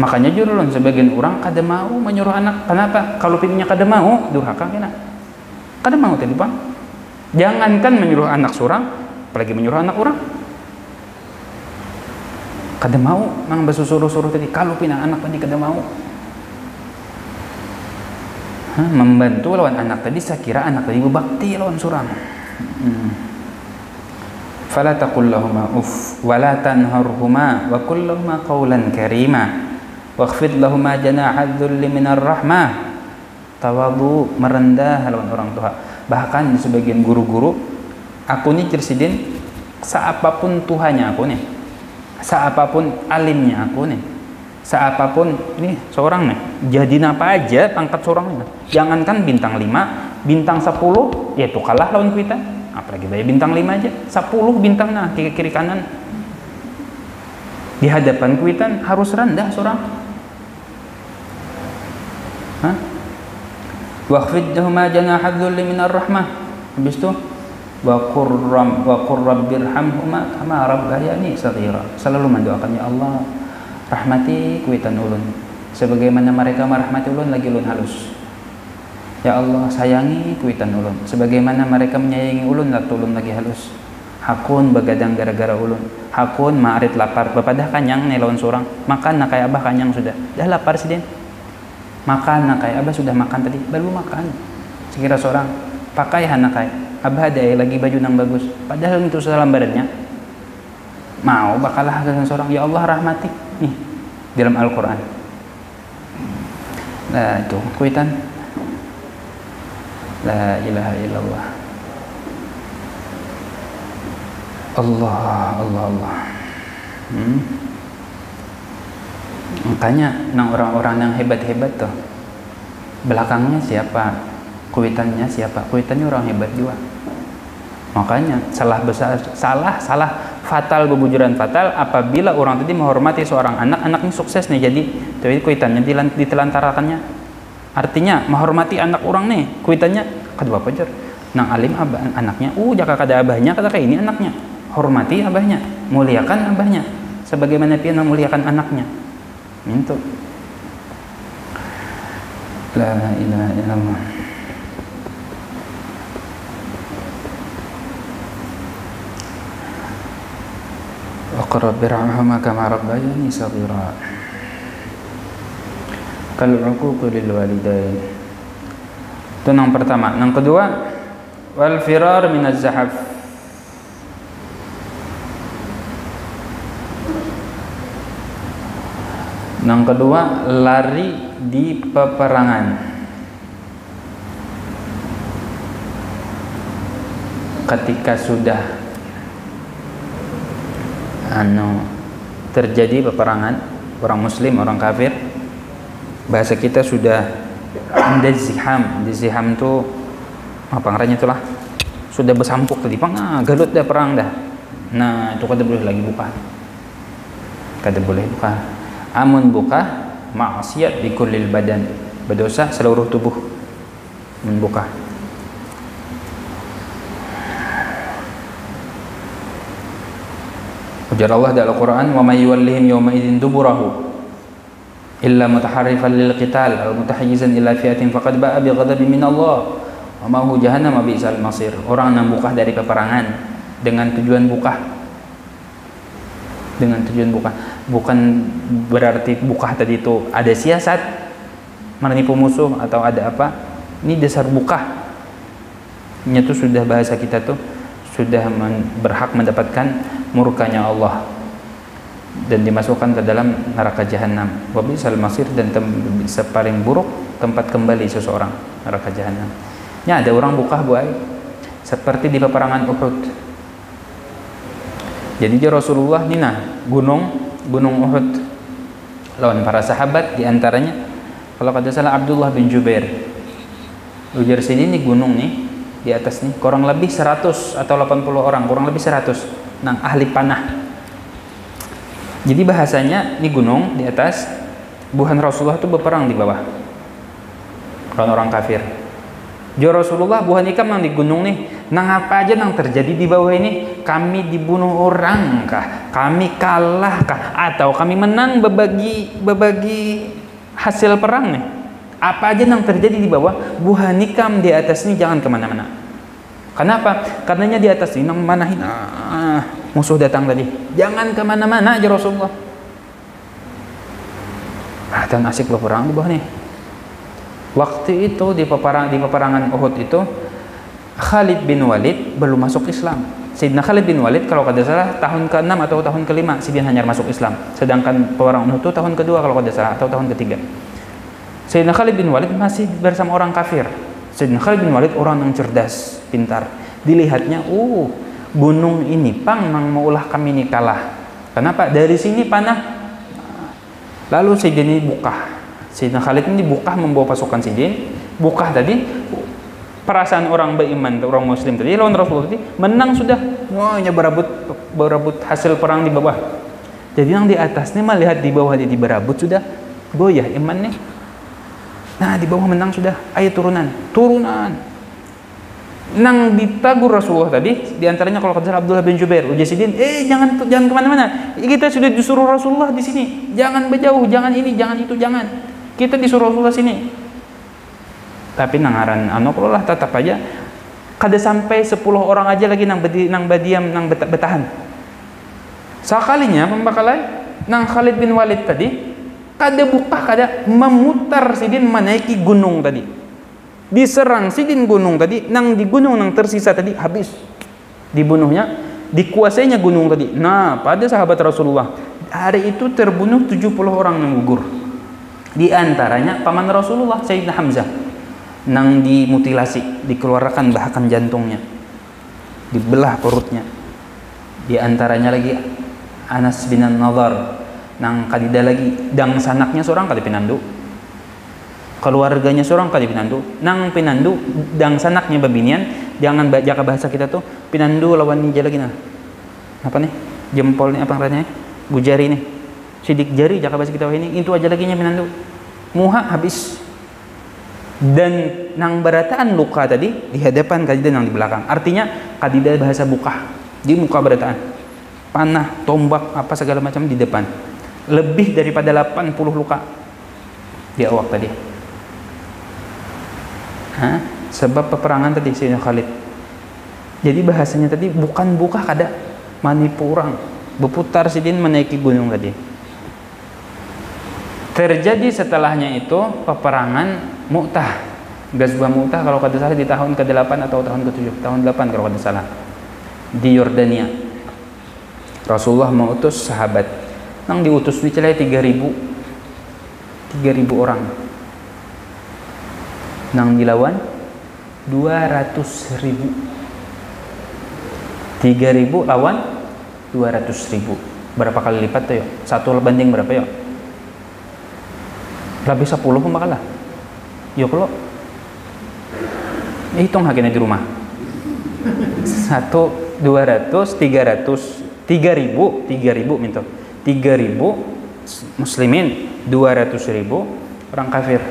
Makanya jurulun sebagian orang kada mau menyuruh anak. Kenapa? Kalau pilihnya kada mau durhaka kena. Kada mau tadi Pak. Jangankan menyuruh anak surang, apalagi menyuruh anak orang. Kada mau nang basusuruh-suruh tadi kalau pinang anak tadi kada mau membantu lawan anak tadi saya kira anak tadi berbakti lawan surang. Fala taqul lahuma wala tanharhuma wa qul lahuma qawlan karima wakhfid lahuma janaha dzulli minar rahmah. Tawadu merendah lawan orang tua. Bahkan di sebagian guru-guru aku nih cersidin seapapun Tuhannya aku nih, seapapun alimnya aku nih, seapapun ini seorang nih, jadi apa aja pangkat seorang nih. Jangankan bintang 5, bintang 10 yaitu kalah lawan kita. Apalagi bayar bintang 5 aja, 10 bintang nah kiri kanan. Di hadapan kuitan harus rendah seorang. Waqfid lahuma janaha dzulli minar rahmah. Habis itu wa qur rabbirhamhuma kama rabbayani shaghira. Selalu mendoakan, ya Allah, rahmati kuitan ulun sebagaimana mereka merahmati ulun lagi ulun halus. Ya Allah, sayangi kuitan ulun sebagaimana mereka menyayangi ulun waktu ulun lagi halus. Hakun begadang gara-gara ulun. Hakun maarit lapar bepadah kanyang nelon surang. Makan na kay abah kanyang sudah. Dah lapar si den. Makan na kay abah sudah makan tadi. Baru makan. Sekira seorang pakai hana kay abah ada lagi baju nang bagus. Padahal itu salam badannya. Mau bakalah dengan seorang, ya Allah rahmati. Nih dalam Al-Qur'an. Nah, itu kuitan. La ilaha illallah. Allah. Makanya nang orang-orang yang hebat-hebat tuh belakangnya siapa, kuitannya siapa, kuitannya orang hebat juga. Makanya salah besar, salah fatal, bebujuran fatal apabila orang tadi menghormati seorang anak, anaknya sukses nih jadi, tapi kuitannya ditelantarkannya. Artinya menghormati anak orang nih, kuitannya kedua pajar. Nang alim abah anaknya, jaka kada abahnya kata kayak ini anaknya. Hormati abahnya, muliakan abahnya sebagaimana dia memuliakan anaknya. Itu la ilaha illallah. Wa qur rabbirhamhuma kama rabbayani shaghira. Kal 'uquq lil walidain. Itu yang pertama. Yang kedua, wal firar minaz zahaf. Yang kedua, lari di peperangan. Ketika sudah terjadi peperangan, orang muslim, orang kafir, bahasa kita sudah ziham itu apa ngaranya itulah, sudah bersampuk tadi, galut dah perang dah. Nah, itu kada boleh lagi buka. Kada boleh buka. Amun buka maksiat di kullil badan, berdosa seluruh tubuh membuka. Ujar Allah dalam Al-Quran, wa may yuwallihim yawma idzin duburahu illa mutaharrifan lil qital aw mutahayyizan ila fi'atin faqad ba'a bi ghadabin min Allah wa ma hu jahannam bi'sal masir. Orang yang buka dari peperangan dengan tujuan buka, bukan berarti buka tadi itu ada siasat menipu musuh atau ada apa. Ini dasar buka nya tuh sudah, bahasa kita tuh sudah berhak mendapatkan murkanya Allah dan dimasukkan ke dalam neraka jahanam. Wa bi'sal masir, dan sepaling buruk tempat kembali seseorang, neraka jahanam. Ya, ada orang buka buai seperti di peperangan Uhud. Jadi Rasulullah nina gunung Uhud lawan para sahabat, diantaranya kalau kada salah Abdullah bin Jubair. Ujar sini nih gunung nih di atas nih kurang lebih 100 atau 80 orang, kurang lebih 100 nang ahli panah. Jadi bahasanya nih gunung di atas, buhan Rasulullah itu berperang di bawah orang-orang kafir. Jo Rasulullah buhan ikam nang di gunung nih, nang apa aja nang terjadi di bawah ini, kami dibunuh orang kah, kami kalah kah, atau kami menang berbagi hasil perang nih, apa aja nang terjadi di bawah, buhan ikam di atas ini jangan kemana-mana. Kenapa? Karenanya di atas ini nang manahin musuh datang tadi, jangan kemana-mana aja Rasulullah. Dan asik berperang di bawah nih. Waktu itu di peperangan Uhud itu Khalid bin Walid belum masuk Islam. Sayyidina Khalid bin Walid kalau kada salah tahun ke-6 atau tahun ke-5 si dia hanya masuk Islam. Sedangkan peperangan Uhud itu tahun kedua kalau kada salah atau tahun ketiga. Sayyidina Khalid bin Walid masih bersama orang kafir. Sayyidina Khalid bin Walid orang yang cerdas, pintar. Dilihatnya, gunung ini pang nang maulah kami ini kalah. Kenapa? Dari sini panah. Lalu Sayyidina buka. Sayyidina Khalid ini buka membawa pasukan Sidin, buka tadi perasaan orang beriman, orang muslim tadi lawan Rasulullah tadi menang sudah, nya berebut hasil perang di bawah. Jadi yang di atasnya melihat di bawah dia berabut sudah goyah imannya. Nah di bawah menang sudah, ayo turunan. Nang ditagur Rasulullah tadi, diantaranya kalau kata Abdullah bin Jubair, Ujasidin, jangan kemana-mana. Kita sudah disuruh Rasulullah di sini, jangan berjauh, jangan ini, jangan itu, jangan. Kita disuruh Rasulullah sini. Tapi nangaran kalau lah tetap aja. Kada sampai 10 orang aja lagi nang badiam nang bertahan. Sekalinya pembakalai nang Khalid bin Walid tadi, kada memutar sidin menaiki gunung tadi. Diserang sidin gunung tadi, nang di gunung nang tersisa tadi habis dibunuhnya, dikuasainya gunung tadi. Nah, pada sahabat Rasulullah hari itu terbunuh 70 orang yang gugur. Di antaranya paman Rasulullah Sayyidina Hamzah nang dimutilasi, dikeluarkan bahakan jantungnya, dibelah perutnya. Di antaranya lagi Anas bin An-Nadhar nang kadida lagi dang sanaknya seorang kali pinandu, keluarganya seorang kali pinandu, nang pinandu dang sanaknya babinian. Jangan jaka bahasa kita tuh pinandu lawan ninja lagi nah apa nih jempolnya apa namanya bujari nih sidik jari jaka bahasa kita ini itu aja lagi nya pinandu muha habis. Dan nang berataan luka tadi di hadapan kadida nang di belakang, artinya kadida bahasa buka di muka berataan, panah, tombak, apa segala macam di depan. Lebih daripada 80 luka di awak tadi. Sebab peperangan tadi Sayyidina Khalid. Jadi bahasanya tadi bukan buka kada mani purang berputar sidin menaiki gunung tadi. Terjadi setelahnya itu peperangan Mu'tah, Ghazwah Mu'tah kalau kada salah di tahun ke-8 atau tahun ke-7, tahun 8 kalau kada salah, di Yordania. Rasulullah mengutus sahabat, nang diutus di celai 3.000 orang, nang dilawan 200.000. 3.000 lawan 200.000. Berapa kali lipat tuh ya? 1 banding berapa ya? Lebih 10 pun bakal lah. Ya kalau hitung haknya di rumah 1, 200, 300, 3.000 minta 3.000 muslimin, 200.000 orang kafir.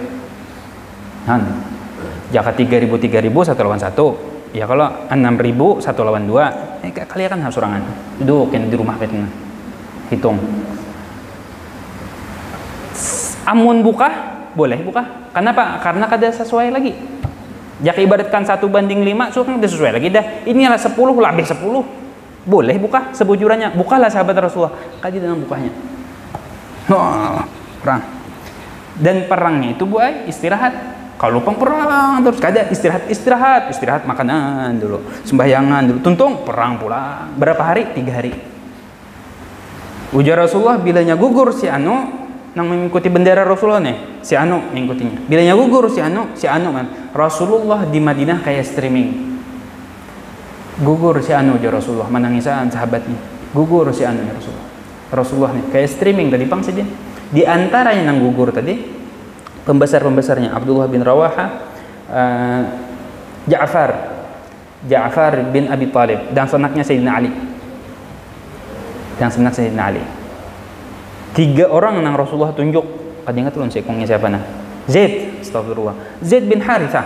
Jika 3.000 1 lawan 1, ya kalau 6.000 1 lawan 2, kalian kan harus sorangan duduk di rumah kita hitung. Amun buka boleh buka. Kenapa? Karena kada sesuai lagi. Jika ibaratkan 1 banding 5, so kan kada sesuai lagi dah. Inilah 10 lebih 10. Boleh buka sebujurannya. Bukalah sahabat Rasulullah. Kadi dengan bukanya. Perang. Dan perangnya itu buai istirahat. Kalau perang terus kada istirahat makanan dulu, sembahyangan dulu, tuntung perang pula. Berapa hari? 3 hari. Ujar Rasulullah bilanya gugur si anu nang mengikuti bendera Rasulullah nih, si anu mengikutinya. Bilanya gugur si anu kan. Rasulullah di Madinah kayak streaming. Gugur si anu ujar Rasulullah, menangisan sahabatnya. Gugur si anu ya Rasulullah nih kayak streaming tadi pang saja. Di antaranya nang gugur tadi pembesar-pembesarnya Abdullah bin Rawaha, Ja'far bin Abi Talib dan anaknya Sayyidina Ali. 3 orang nang Rasulullah tunjuk. Kada ingat ulun sekongnya siapa nah. Zaid bin Harithah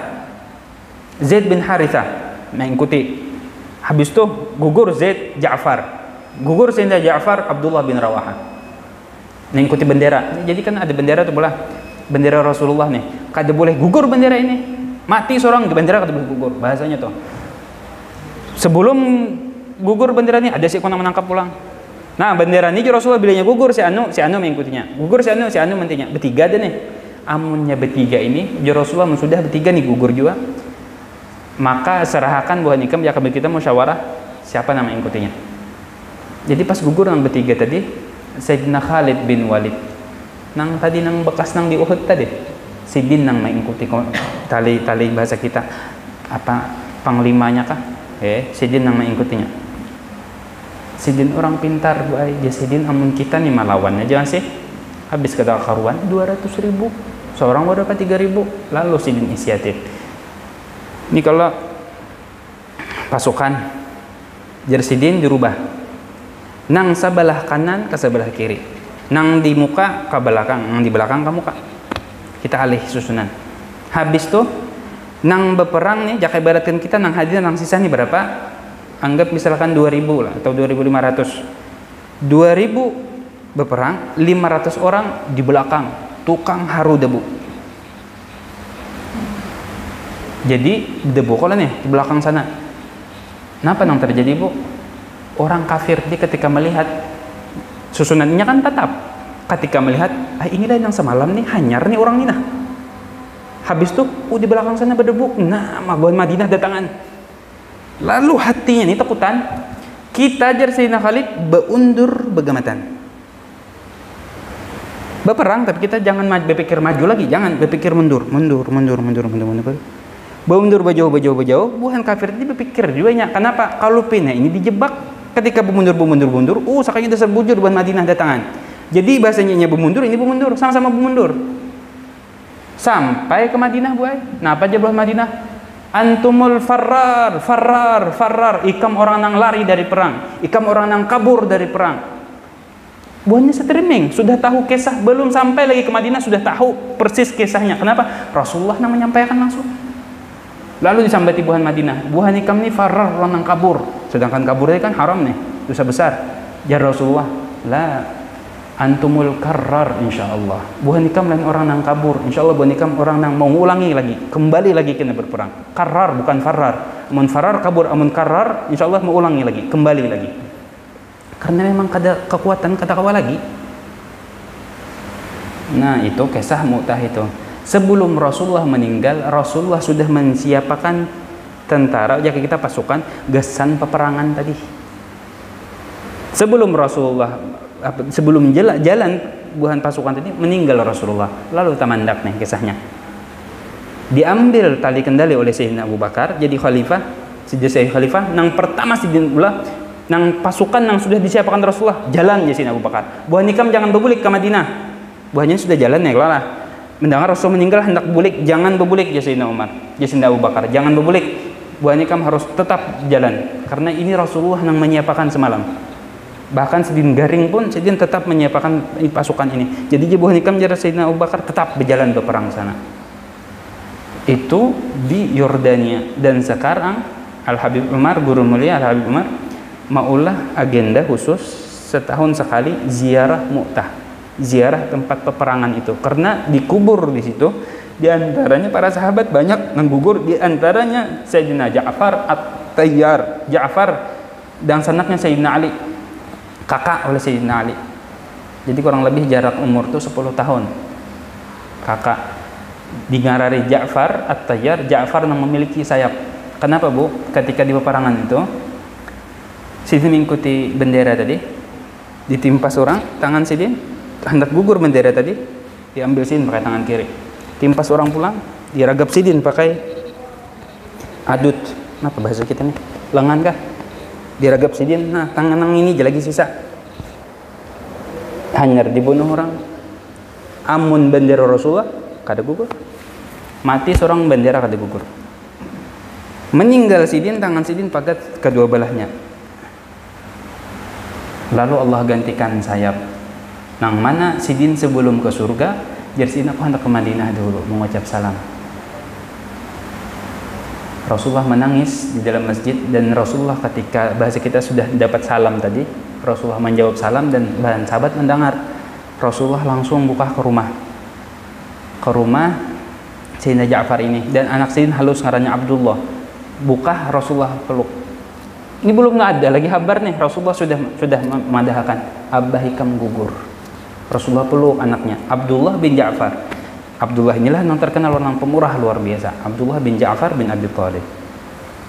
mengikuti. Habis itu gugur Zaid, Ja'far. Gugur Sayyidina Ja'far, Abdullah bin Rawaha. Mengikuti bendera. Jadi kan ada bendera tuh bola. Bendera Rasulullah nih. Kada boleh gugur bendera ini. Mati seorang di bendera kada boleh gugur. Bahasanya tuh. Sebelum gugur bendera ini ada si kona menangkap pulang. Nah, bendera ini Rasulullah bilangnya gugur si anu mengikutinya. Gugur si anu mentinya. Bertiga deh nih. Amunnya bertiga ini, Rasulullah sudah bertiga nih gugur juga. Maka serahkan buah nikam ya kita musyawarah siapa nama mengikutinya. Jadi pas gugur nang bertiga tadi, Sayyidina Khalid bin Walid. Nang tadi nang bekas nang di Uhud tadi. Sidin nang mengikuti tali bahasa kita apa panglimanya kah? Sidin nang mengikutinya. Sidin orang pintar buai Sidin amun kita nih malawannya jangan sih habis kada karuan 200.000 seorang berapa 3.000 lalu Sidin inisiatif. Ini kalau pasukan Sidin dirubah Nang sebelah kanan ke sebelah kiri. Nang di muka ke belakang, nang di belakang ke muka. Kita alih susunan. Habis tuh nang berperang nih, jaka ibaratkan kita nang hadir nang sisa nih berapa? Anggap misalkan 2000 lah atau 2500. 2000 berperang, 500 orang di belakang, tukang haru debu. Jadi debu kalau nih di belakang sana. Kenapa nang terjadi, Bu? Orang kafir dia ketika melihat susunannya kan tetap. Ketika melihat, inilah yang semalam nih hanyar nih orang ini nah. Habis tuh, di belakang sana berdebu. Nah, Maguan Madinah datangan. Lalu hatinya nih takutan. Kita ajar Sayyidina Khalid beundur begamatan. Berperang tapi kita jangan berpikir maju lagi, jangan berpikir mundur. Beundur bejauh. Bukan kafir dia berpikir juga nya. Kenapa? Kalau pindah ini dijebak ketika bemundur. Sakanya dasar bujur buat Madinah datangan. Jadi bahasanya bemundur, ini bemundur, sama-sama bemundur. Sampai ke Madinah, buai. Nah, apa aja buat Madinah? Antumul farrar. Ikam orang yang lari dari perang. Ikam orang yang kabur dari perang. Buahnya streaming, sudah tahu kisah, belum sampai lagi ke Madinah sudah tahu persis kisahnya. Kenapa? Rasulullah yang menyampaikan langsung. Lalu disambati buhan Madinah. Buhan ikam ini farrar, orang yang kabur. Sedangkan kabur ini kan haram nih, dosa besar. Ya Rasulullah, la antumul karrar insyaallah. Buhan ikam lain orang yang kabur. Insyaallah buhan ikam orang yang mau ulangi lagi, kembali lagi kena berperang. Karrar bukan farrar. Amun farrar kabur, amun karrar insyaallah mau ulangi lagi, kembali lagi. Karena memang ada kekuatan kata kawa lagi. Nah, itu kisah Mu'tah itu. Sebelum Rasulullah meninggal, Rasulullah sudah mensiapkan tentara, jika kita pasukan gesan peperangan tadi. Sebelum Rasulullah jalan buhan pasukan tadi meninggal Rasulullah. Lalu tamandak nih kisahnya. Diambil tali kendali oleh Sayyidina Abu Bakar jadi khalifah, sejak khalifah nang pertama Sayyidina nang pasukan yang sudah disiapkan Rasulullah jalan ya Sayyidina Abu Bakar. Buhan ikam jangan berbulik ke Madinah. Buahnya sudah jalan ya lah. Mendengar Rasul meninggal hendak berbulik, jangan berbulik ya Sayyidina Umar, ya Sayyidina Abu Bakar, jangan berbulik. Buhan ikam harus tetap jalan karena ini Rasulullah yang menyiapkan semalam. Bahkan Sidin Garing pun Sidin tetap menyiapkan pasukan ini. Jadi buhan ikam jadi Sayyidina Abu Bakar tetap berjalan berperang sana. Itu di Yordania. Dan sekarang Al Habib Umar, guru mulia Al Habib Umar maulah agenda khusus setahun sekali ziarah Mu'tah, ziarah tempat peperangan itu, karena dikubur di situ. Di antaranya para sahabat banyak yang gugur, di antaranya Sayyidina Ja'far At-Tayyar, Ja'far dan sanaknya Sayyidina Ali, kakak oleh Sayyidina Ali. Jadi kurang lebih jarak umur tuh 10 tahun. Kakak dingarari Ja'far At-Tayyar, Ja'far yang memiliki sayap. Kenapa, Bu? Ketika di peperangan itu Sidin mengikuti bendera tadi, ditimpas orang, tangan Sidin hendak gugur bendera tadi, diambil Sidin pakai tangan kiri. Timpas orang pulang, diragap Sidin pakai adut. Apa bahasa kita nih? Lengan kah? Diragap Sidin, nah tangan yang ini lagi sisa. Hanyar dibunuh orang. Amun bendera Rasulullah kada gugur. Mati seorang bendera kada gugur. Meninggal Sidin, tangan Sidin pakai kedua belahnya. Lalu Allah gantikan sayap. Nang mana Sidin sebelum ke surga, jadi aku hendak ke Madinah dulu mengucap salam. Rasulullah menangis di dalam masjid, dan Rasulullah ketika bahasa kita sudah dapat salam tadi, Rasulullah menjawab salam dan sahabat mendengar. Rasulullah langsung buka ke rumah Sayyidina Ja'far ini, dan anak Sidin halus ngarannya Abdullah. Buka, Rasulullah peluk. Ini belum ada lagi kabar nih, Rasulullah sudah memadahkan Abah ikam gugur. Rasulullah peluk anaknya Abdullah bin Ja'far. Abdullah inilah yang terkenal orang pemurah luar biasa, Abdullah bin Ja'far bin Abi Thalib.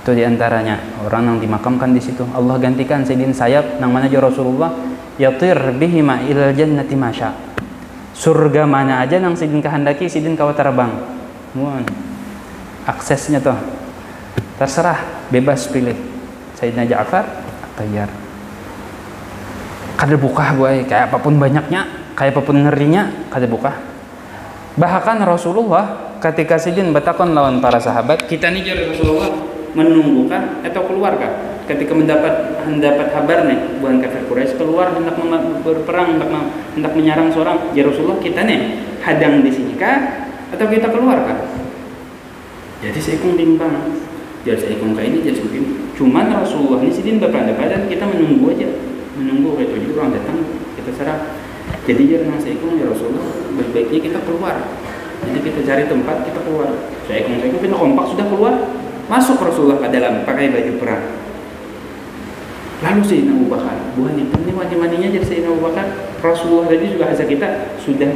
Itu diantaranya orang yang dimakamkan di situ. Allah gantikan Sidin sayap nang mana aja Rasulullah yatir bihima ilal jannati masya. Surga mana aja nang Sidin kehendaki, Sidin kawa terbang. Aksesnya tuh terserah, bebas pilih. Sayyidina Ja'far At-Tayyar. Kada buka buai, kayak apapun banyaknya, kayak apapun ngerinya, kada buka. Bahkan Rasulullah ketika Sidin bertakon lawan para sahabat, kita nih jadi Rasulullah, menunggukah atau keluarkah? Ketika mendapat kabar nih bukan kafir Quraisy keluar hendak berperang, hendak menyerang seorang, ya Rasulullah kita nih hadang di sini kah atau kita keluarkah? Jadi saya bimbang. Jadi saya kayak ini jadi mungkin. Cuman Rasulullah ini sidin berpendapat dan kita menunggu aja, menunggu itu juga orang datang kita serah. Jadi jangan saya ya Rasulullah baik-baiknya kita keluar. Jadi kita cari tempat kita keluar. Saya kita kompak sudah keluar, masuk Rasulullah ke dalam pakai baju perang. Lalu Sayyidina Abu Bakar, bukan itu ini mani-maninya jadi Sayyidina Abu Bakar. Rasulullah tadi juga bahasa kita sudah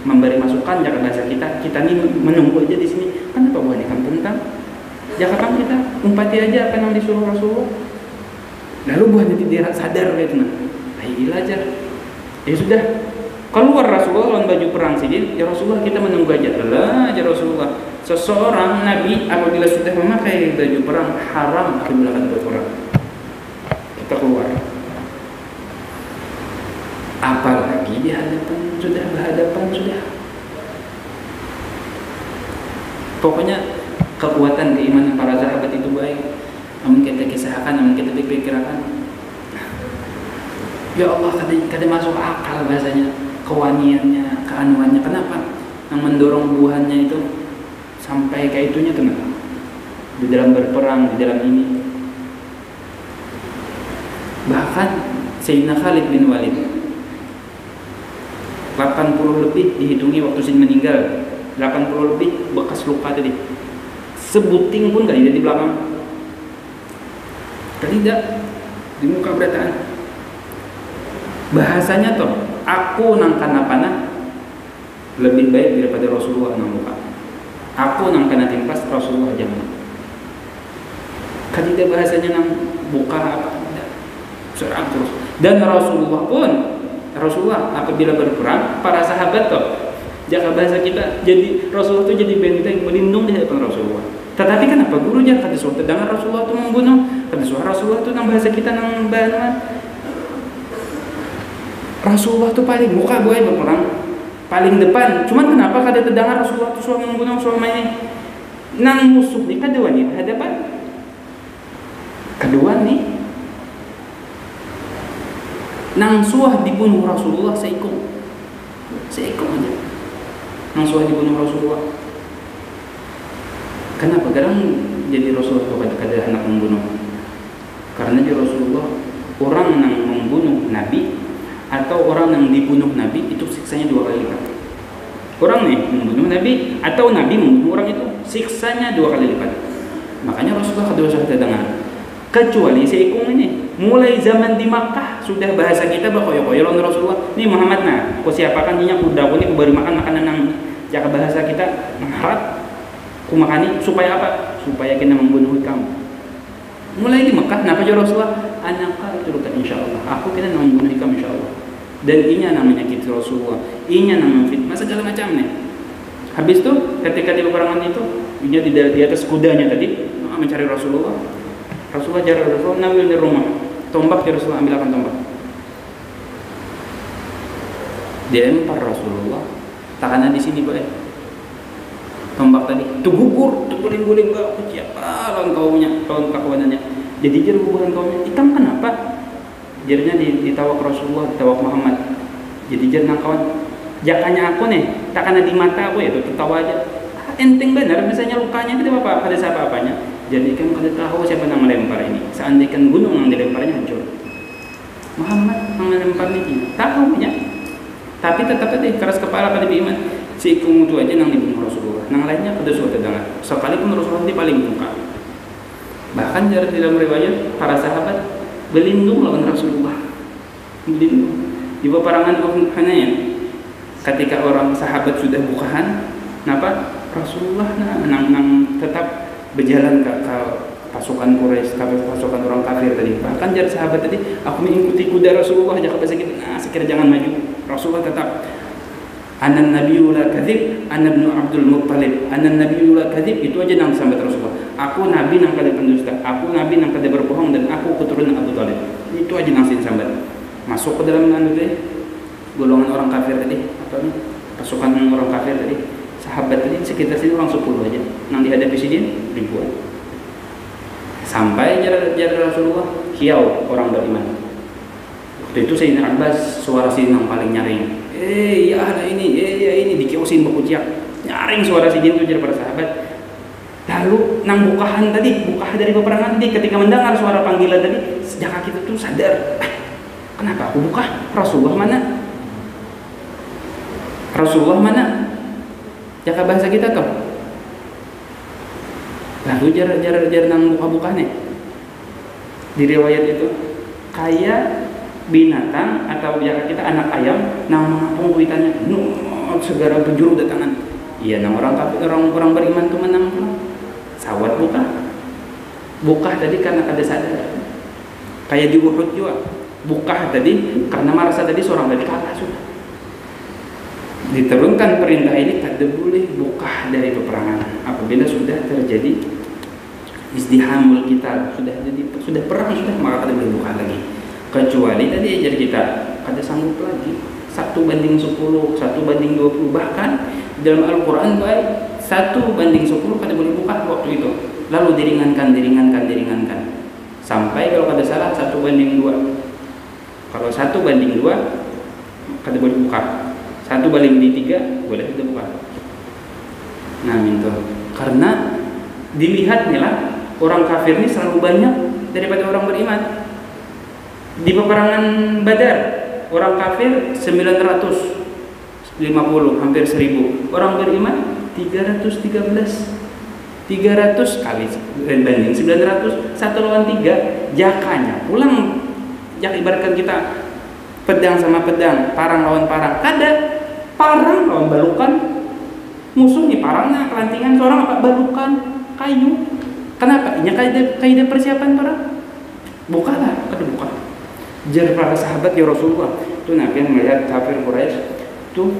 memberi masukan jangan bahasa kita ini menunggu aja di sini. Kenapa bukan ikan tentang? Jangan kita umpati aja apa yang disuruh Rasulullah. Lalu bukan dia sadar gitu nah. Ayolah aja. Ya sudah keluar Rasulullah lawan baju perang sini. Ya Rasulullah kita menunggu aja. Lah aja Rasulullah. Seseorang Nabi apabila sudah memakai baju perang haram apabila akan berperang. Kita keluar. Apalagi di hadapan sudah. Pokoknya kekuatan keimanan para sahabat itu baik. Namun kita kisahkan, namun kita pikirkan. Ya Allah, kada masuk akal bahasanya, kewaniannya, keanuannya. Kenapa? Yang mendorong buahannya itu sampai kayak itunya kenapa? Di dalam berperang, di dalam ini. Bahkan Sayyidina Khalid bin Walid 80 lebih dihitungi waktu Sayyid meninggal. 80 lebih bekas luka tadi. Sebuting pun gak ada di belakang. Tidak di muka berataan. Bahasanya toh, aku nang kana panah lebih baik daripada Rasulullah nang muka. Aku nang kana timpas Rasulullah jangan. Tidak bahasanya nang buka apa tidak. Serang terus. Dan Rasulullah pun apabila berperang para sahabat toh jaga bahasa kita jadi Rasulullah itu jadi benteng melindung di hadapan Rasulullah. Tetapi kenapa gurunya kata suara terdengar Rasulullah itu membunuh, kata suara Rasulullah itu nang bahasa kita nang bahan Rasulullah itu paling muka gue berperang paling depan. Cuman kenapa kada terdengar Rasulullah itu suara membunuh suara ini nang musuh ni kedua ni hadapan kedua ni nang suah dibunuh Rasulullah seikung aja nang suah dibunuh Rasulullah. Kenapa? Kadang jadi Rasulullah itu kada anak membunuh. Karena dia Rasulullah orang yang membunuh Nabi atau orang yang dibunuh Nabi itu siksanya 2 kali lipat. Orang nih membunuh Nabi atau Nabi membunuh orang itu siksanya 2 kali lipat. Makanya Rasulullah kada usah dengar. Kecuali seikung ini mulai zaman di Makkah sudah bahasa kita bakoyo-koyo lawan Rasulullah. Nih Muhammad nah, kau siapakan ninya kuda ku ni ku bari makan makanan nang jaga bahasa kita mengharap ku makani supaya apa? Supaya kita membunuh kamu. Mulai di Mekah, kenapa ya Rasulullah? Anaka itu luka insyaallah. Aku kena membunuh kamu insyaallah. Dan ini namanya kita Rasulullah. Ini namanya fitnah segala macam nih. Habis itu ketika di peperangan itu, dia di atas kudanya tadi mencari Rasulullah. Rasulullah jarak Rasulullah ngambil di rumah. Tombak ya Rasulullah ambil akan tombak. Dia lempar Rasulullah. Takana di sini boleh. Tombak tadi tuh gugur, tuh guling-guling bau siapa lawan kawannya. Jadi dia hubungan kaumnya hitam kenapa? Jadinya ditawak Rasulullah, ditawak Muhammad. Jadi dia nang kawan jakanya aku nih, tak kena di mata aku ya tuh tertawa aja. Enteng benar misalnya lukanya itu apa ada siapa apanya. Jadi kan kada tahu siapa yang melempar ini. Seandainya gunung yang dilemparnya hancur. Muhammad yang melempar ini tahu ya. Tapi tetap tadi keras kepala pada iman. Si ikung itu aja nang dibunuh Rasulullah. Nang lainnya kada suka terdengar. Sekalipun Rasulullah di paling muka. Bahkan di dalam riwayat para sahabat berlindung lawan Rasulullah. Berlindung. Di peperangan Uhud ya. Ketika orang sahabat sudah bukahan, kenapa? Rasulullah nang tetap berjalan ke pasukan Quraisy, ke pasukan orang kafir tadi. Bahkan dari sahabat tadi, aku mengikuti kuda Rasulullah jaga bahasa kita. Nah, sekira jangan maju. Rasulullah tetap Anan Nabiyul Kadzib, Ana ibnu Abdul Muttalib. Anan Nabiyul Kadzib itu aja nang sambat Rasulullah. Aku nabi nang kada pendusta, aku nabi nang kada berbohong dan aku keturunan Abu Thalib. Itu aja nang sambat. Masuk ke dalam anu teh golongan orang kafir tadi, apa nih? Pasukan orang kafir tadi, sahabat tadi sekitar sini orang 10 aja. Nang dihadapi sini ribuan. Sampai jarak Rasulullah hiau orang beriman. Waktu itu Sayyidina Abbas suara si yang paling nyaring. Ya ada ini, ya ini dikiosin bakuciak. Nyaring suara si jin itu jar para sahabat. Lalu nang bukahan dari peperangan tadi ketika mendengar suara panggilan tadi, sejak kita tuh sadar, kenapa aku buka? Rasulullah mana? Rasulullah mana? Jaka bahasa kita tuh. Lalu jar nang buka nih. Di riwayat itu kayak binatang atau jaka kita anak ayam nang mengapung kuitannya, segera penjuru datangan. Iya, nang orang beriman tuh menang. Sawat buka tadi karena ada sadar. Kayak di Uhud juga. Buka tadi karena merasa tadi seorang tadi kalah sudah. Diturunkan perintah ini tidak boleh buka dari peperangan apabila sudah terjadi izdihamul kita, sudah perang sudah, maka tidak boleh buka lagi. Kecuali tadi ajar kita ada sanggup lagi 1:10, 1:20, bahkan dalam Al-Quran baik 1:10 kada boleh buka waktu itu. Lalu diringankan sampai kalau kada salah 1:2. Kalau 1:2 kada boleh buka. 1:3 boleh kita buka. Nah, minta karena dilihat nih lah orang kafir ini selalu banyak daripada orang beriman. Di peperangan Badar orang kafir 950, hampir 1000. Orang beriman 313. 300 kali banding 900, 1 lawan 3. Jakanya pulang, jak ibaratkan kita pedang sama pedang, parang lawan parang. Ada parang lawan balukan. Musuh nih parangnya kelantingan, seorang apa balukan kayu. Kenapa? Ini kaidah persiapan parang. Bukalah, kada buka. Jar para sahabat ya Rasulullah, itu Nabi melihat kafir Quraisy, tuh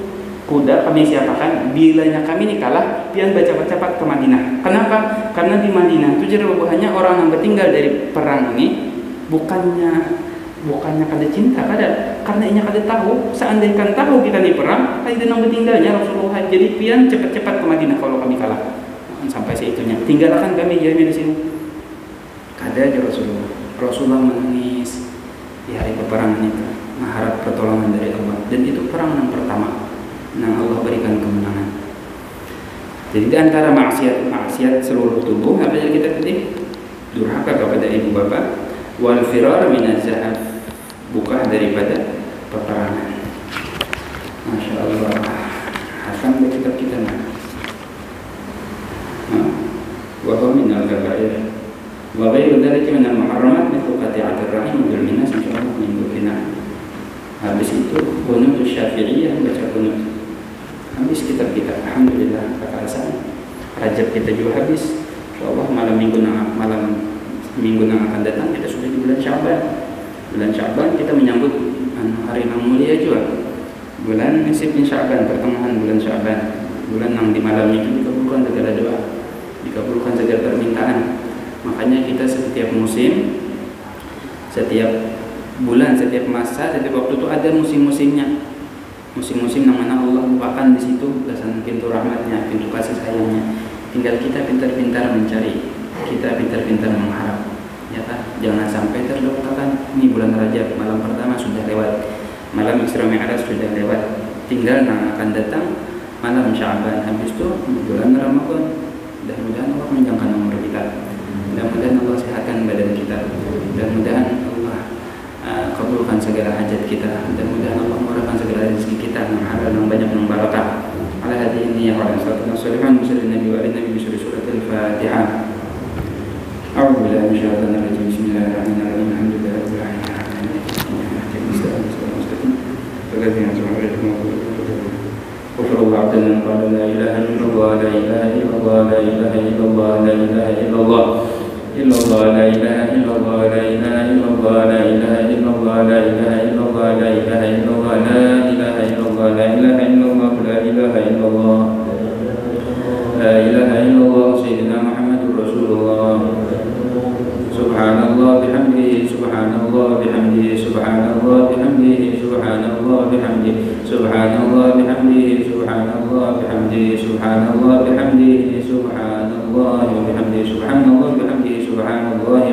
kuda kami siapakan, bilanya kami nih kalah, pian cepat-cepat ke Madinah. Kenapa? Karena di Madinah itu jar bahwanya orang yang bertinggal dari perang ini bukannya kada cinta, karena inya kada tahu, seandainya tahu kita di perang, kada nang bertinggalnya Rasulullah. Jadi pian cepat-cepat ke Madinah kalau kami kalah. Sampai seitunya, tinggalkan kami ya di sini. Kada aja Rasulullah menangis di hari peperangan itu, mengharap pertolongan dari Allah, dan itu perang yang pertama yang Allah berikan kemenangan. Jadi di antara maksiat seluruh tubuh apa yang kita tadi, durhaka kepada ibu bapa, wal firar minaz zahab, buka daripada peperangan. Masya Allah, Hasan berkitab kita nak. Wa huwa min al-kabair wa ghairu dzalika min al-muharramat mithlu qati'atir rahim wal minas, insyaallah minggu kena. Habis itu kunut Syafi'iyah, baca kunut. Habis kitab kita, alhamdulillah, kata Hasan. Rajab kita juga habis. Insyaallah malam minggu yang akan datang kita sudah di bulan Sya'ban. Bulan Sya'ban kita menyambut hari yang mulia juga. Bulan nisfin Sya'ban, pertengahan bulan Sya'ban. Bulan yang di malamnya itu dikabulkan segala doa, dikabulkan segala permintaan. Makanya kita setiap musim, setiap bulan, setiap masa, setiap waktu itu ada musim-musimnya. Musim-musim yang mana Allah bukakan di situ belasan pintu rahmatnya, pintu kasih sayangnya. Tinggal kita pintar-pintar mencari, kita pintar-pintar mengharap. Ya kan? Jangan sampai terlupakan. Ini bulan Rajab, malam pertama sudah lewat, malam Isra Mi'raj sudah lewat. Tinggal yang akan datang malam Sya'ban, habis itu bulan Ramadan. Mudah-mudahan Allah menjangkan umur kita. Mudah-mudahan Allah sehatkan badan kita. Mudah-mudahan Allah kabulkan segala hajat kita. Mudah-mudahan Allah murahkan segala rezeki kita yang halal, yang banyak, yang barakah. Ala hadhihi ya wa sallallahu alaihi wasallam nabi wa nabi bi surat al-Fatihah. A'udzu billahi minasyaitonir rajim. Bismillahirrahmanirrahim. Alhamdulillahi rabbil alamin. غفر الله عبدنا قال لا إله إلا الله لا إله إلا الله لا إله إلا الله لا إله إلا الله إلا الله لا إله إلا الله لا إله إلا الله لا إله إلا الله لا إله إلا الله لا إله إلا الله لا إله إلا الله لا إله إلا الله لا إله إلا الله لا إله إلا الله سيدنا محمد رسول الله سبحان الله بحمده سبحان الله بحمده سبحان الله بحمده سبحان الله بحمده سبحان الله بحمده سبحان الله بحمده سبحان الله بحمده سبحان الله وبحمده سبحان الله بحمده سبحان الله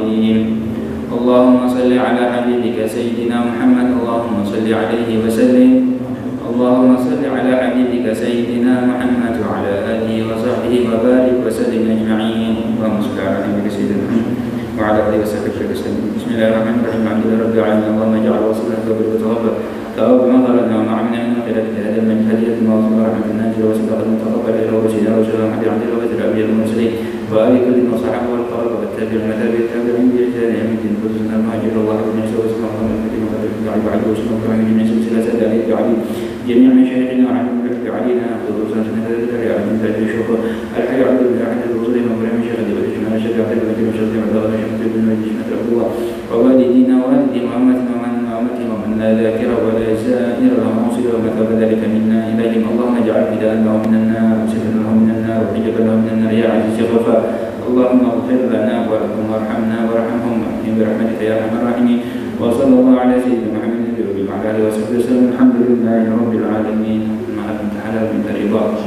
الرحيم. اللهم صل على حبيبك سيدنا محمد، اللهم صل عليه وسلم. اللهم صل على حبيبك سيدنا محمد وعلى آله وصحبه وبارك وسلم أجمعين. اللهم صل على حبيبك سيدنا محمد وعلى آله وصحبه وسلم. بسم الله الرحمن الرحيم. الحمد لله رب العالمين. اللهم اجعل وصلنا قبل وتغفر ثواب ما ظلمنا وما عملنا من خلال هذا من هدية الموت ورحمة الناس وصدق المتقبل إلى وسيلة رسول الله محمد عبد الله الأنبياء المرسلين وآل كل من صحبه والقرب والتابع المتابع التابعين بإحسان يوم الدين. خصوصا المهاجر الله بن يسوع وسلم الله من الفتن وقدر الدعاء بعد وسلم الله من جميع سلسلة سادة عليه علي جميع مشايخنا ورحمة الله علينا خصوصا سنة ذكر من ذلك الشيخ الحي عبد الله أحد الرسل ومبرم شيخ أبي بكر شمال الشيخ عبد الله بن شيخ عبد الله شيخ بن مجد شمال عبد الله ووالدينا ووالدي وأمتنا ومن لا ذاكر ولا زائر لهم موصل وما ثوب ذلك منا إليهم. اللهم اجعل فداء لهم من النار وسفر لهم من النار وحجبا لهم من النار يا عزيز الغفار. اللهم اغفر لنا ولهم وارحمنا وارحمهم واحمهم برحمتك يا ارحم الراحمين. وصلى الله على سيدنا محمد وعلى اله وصحبه وسلم. الحمد لله رب العالمين. ما انت حلال من رضاك.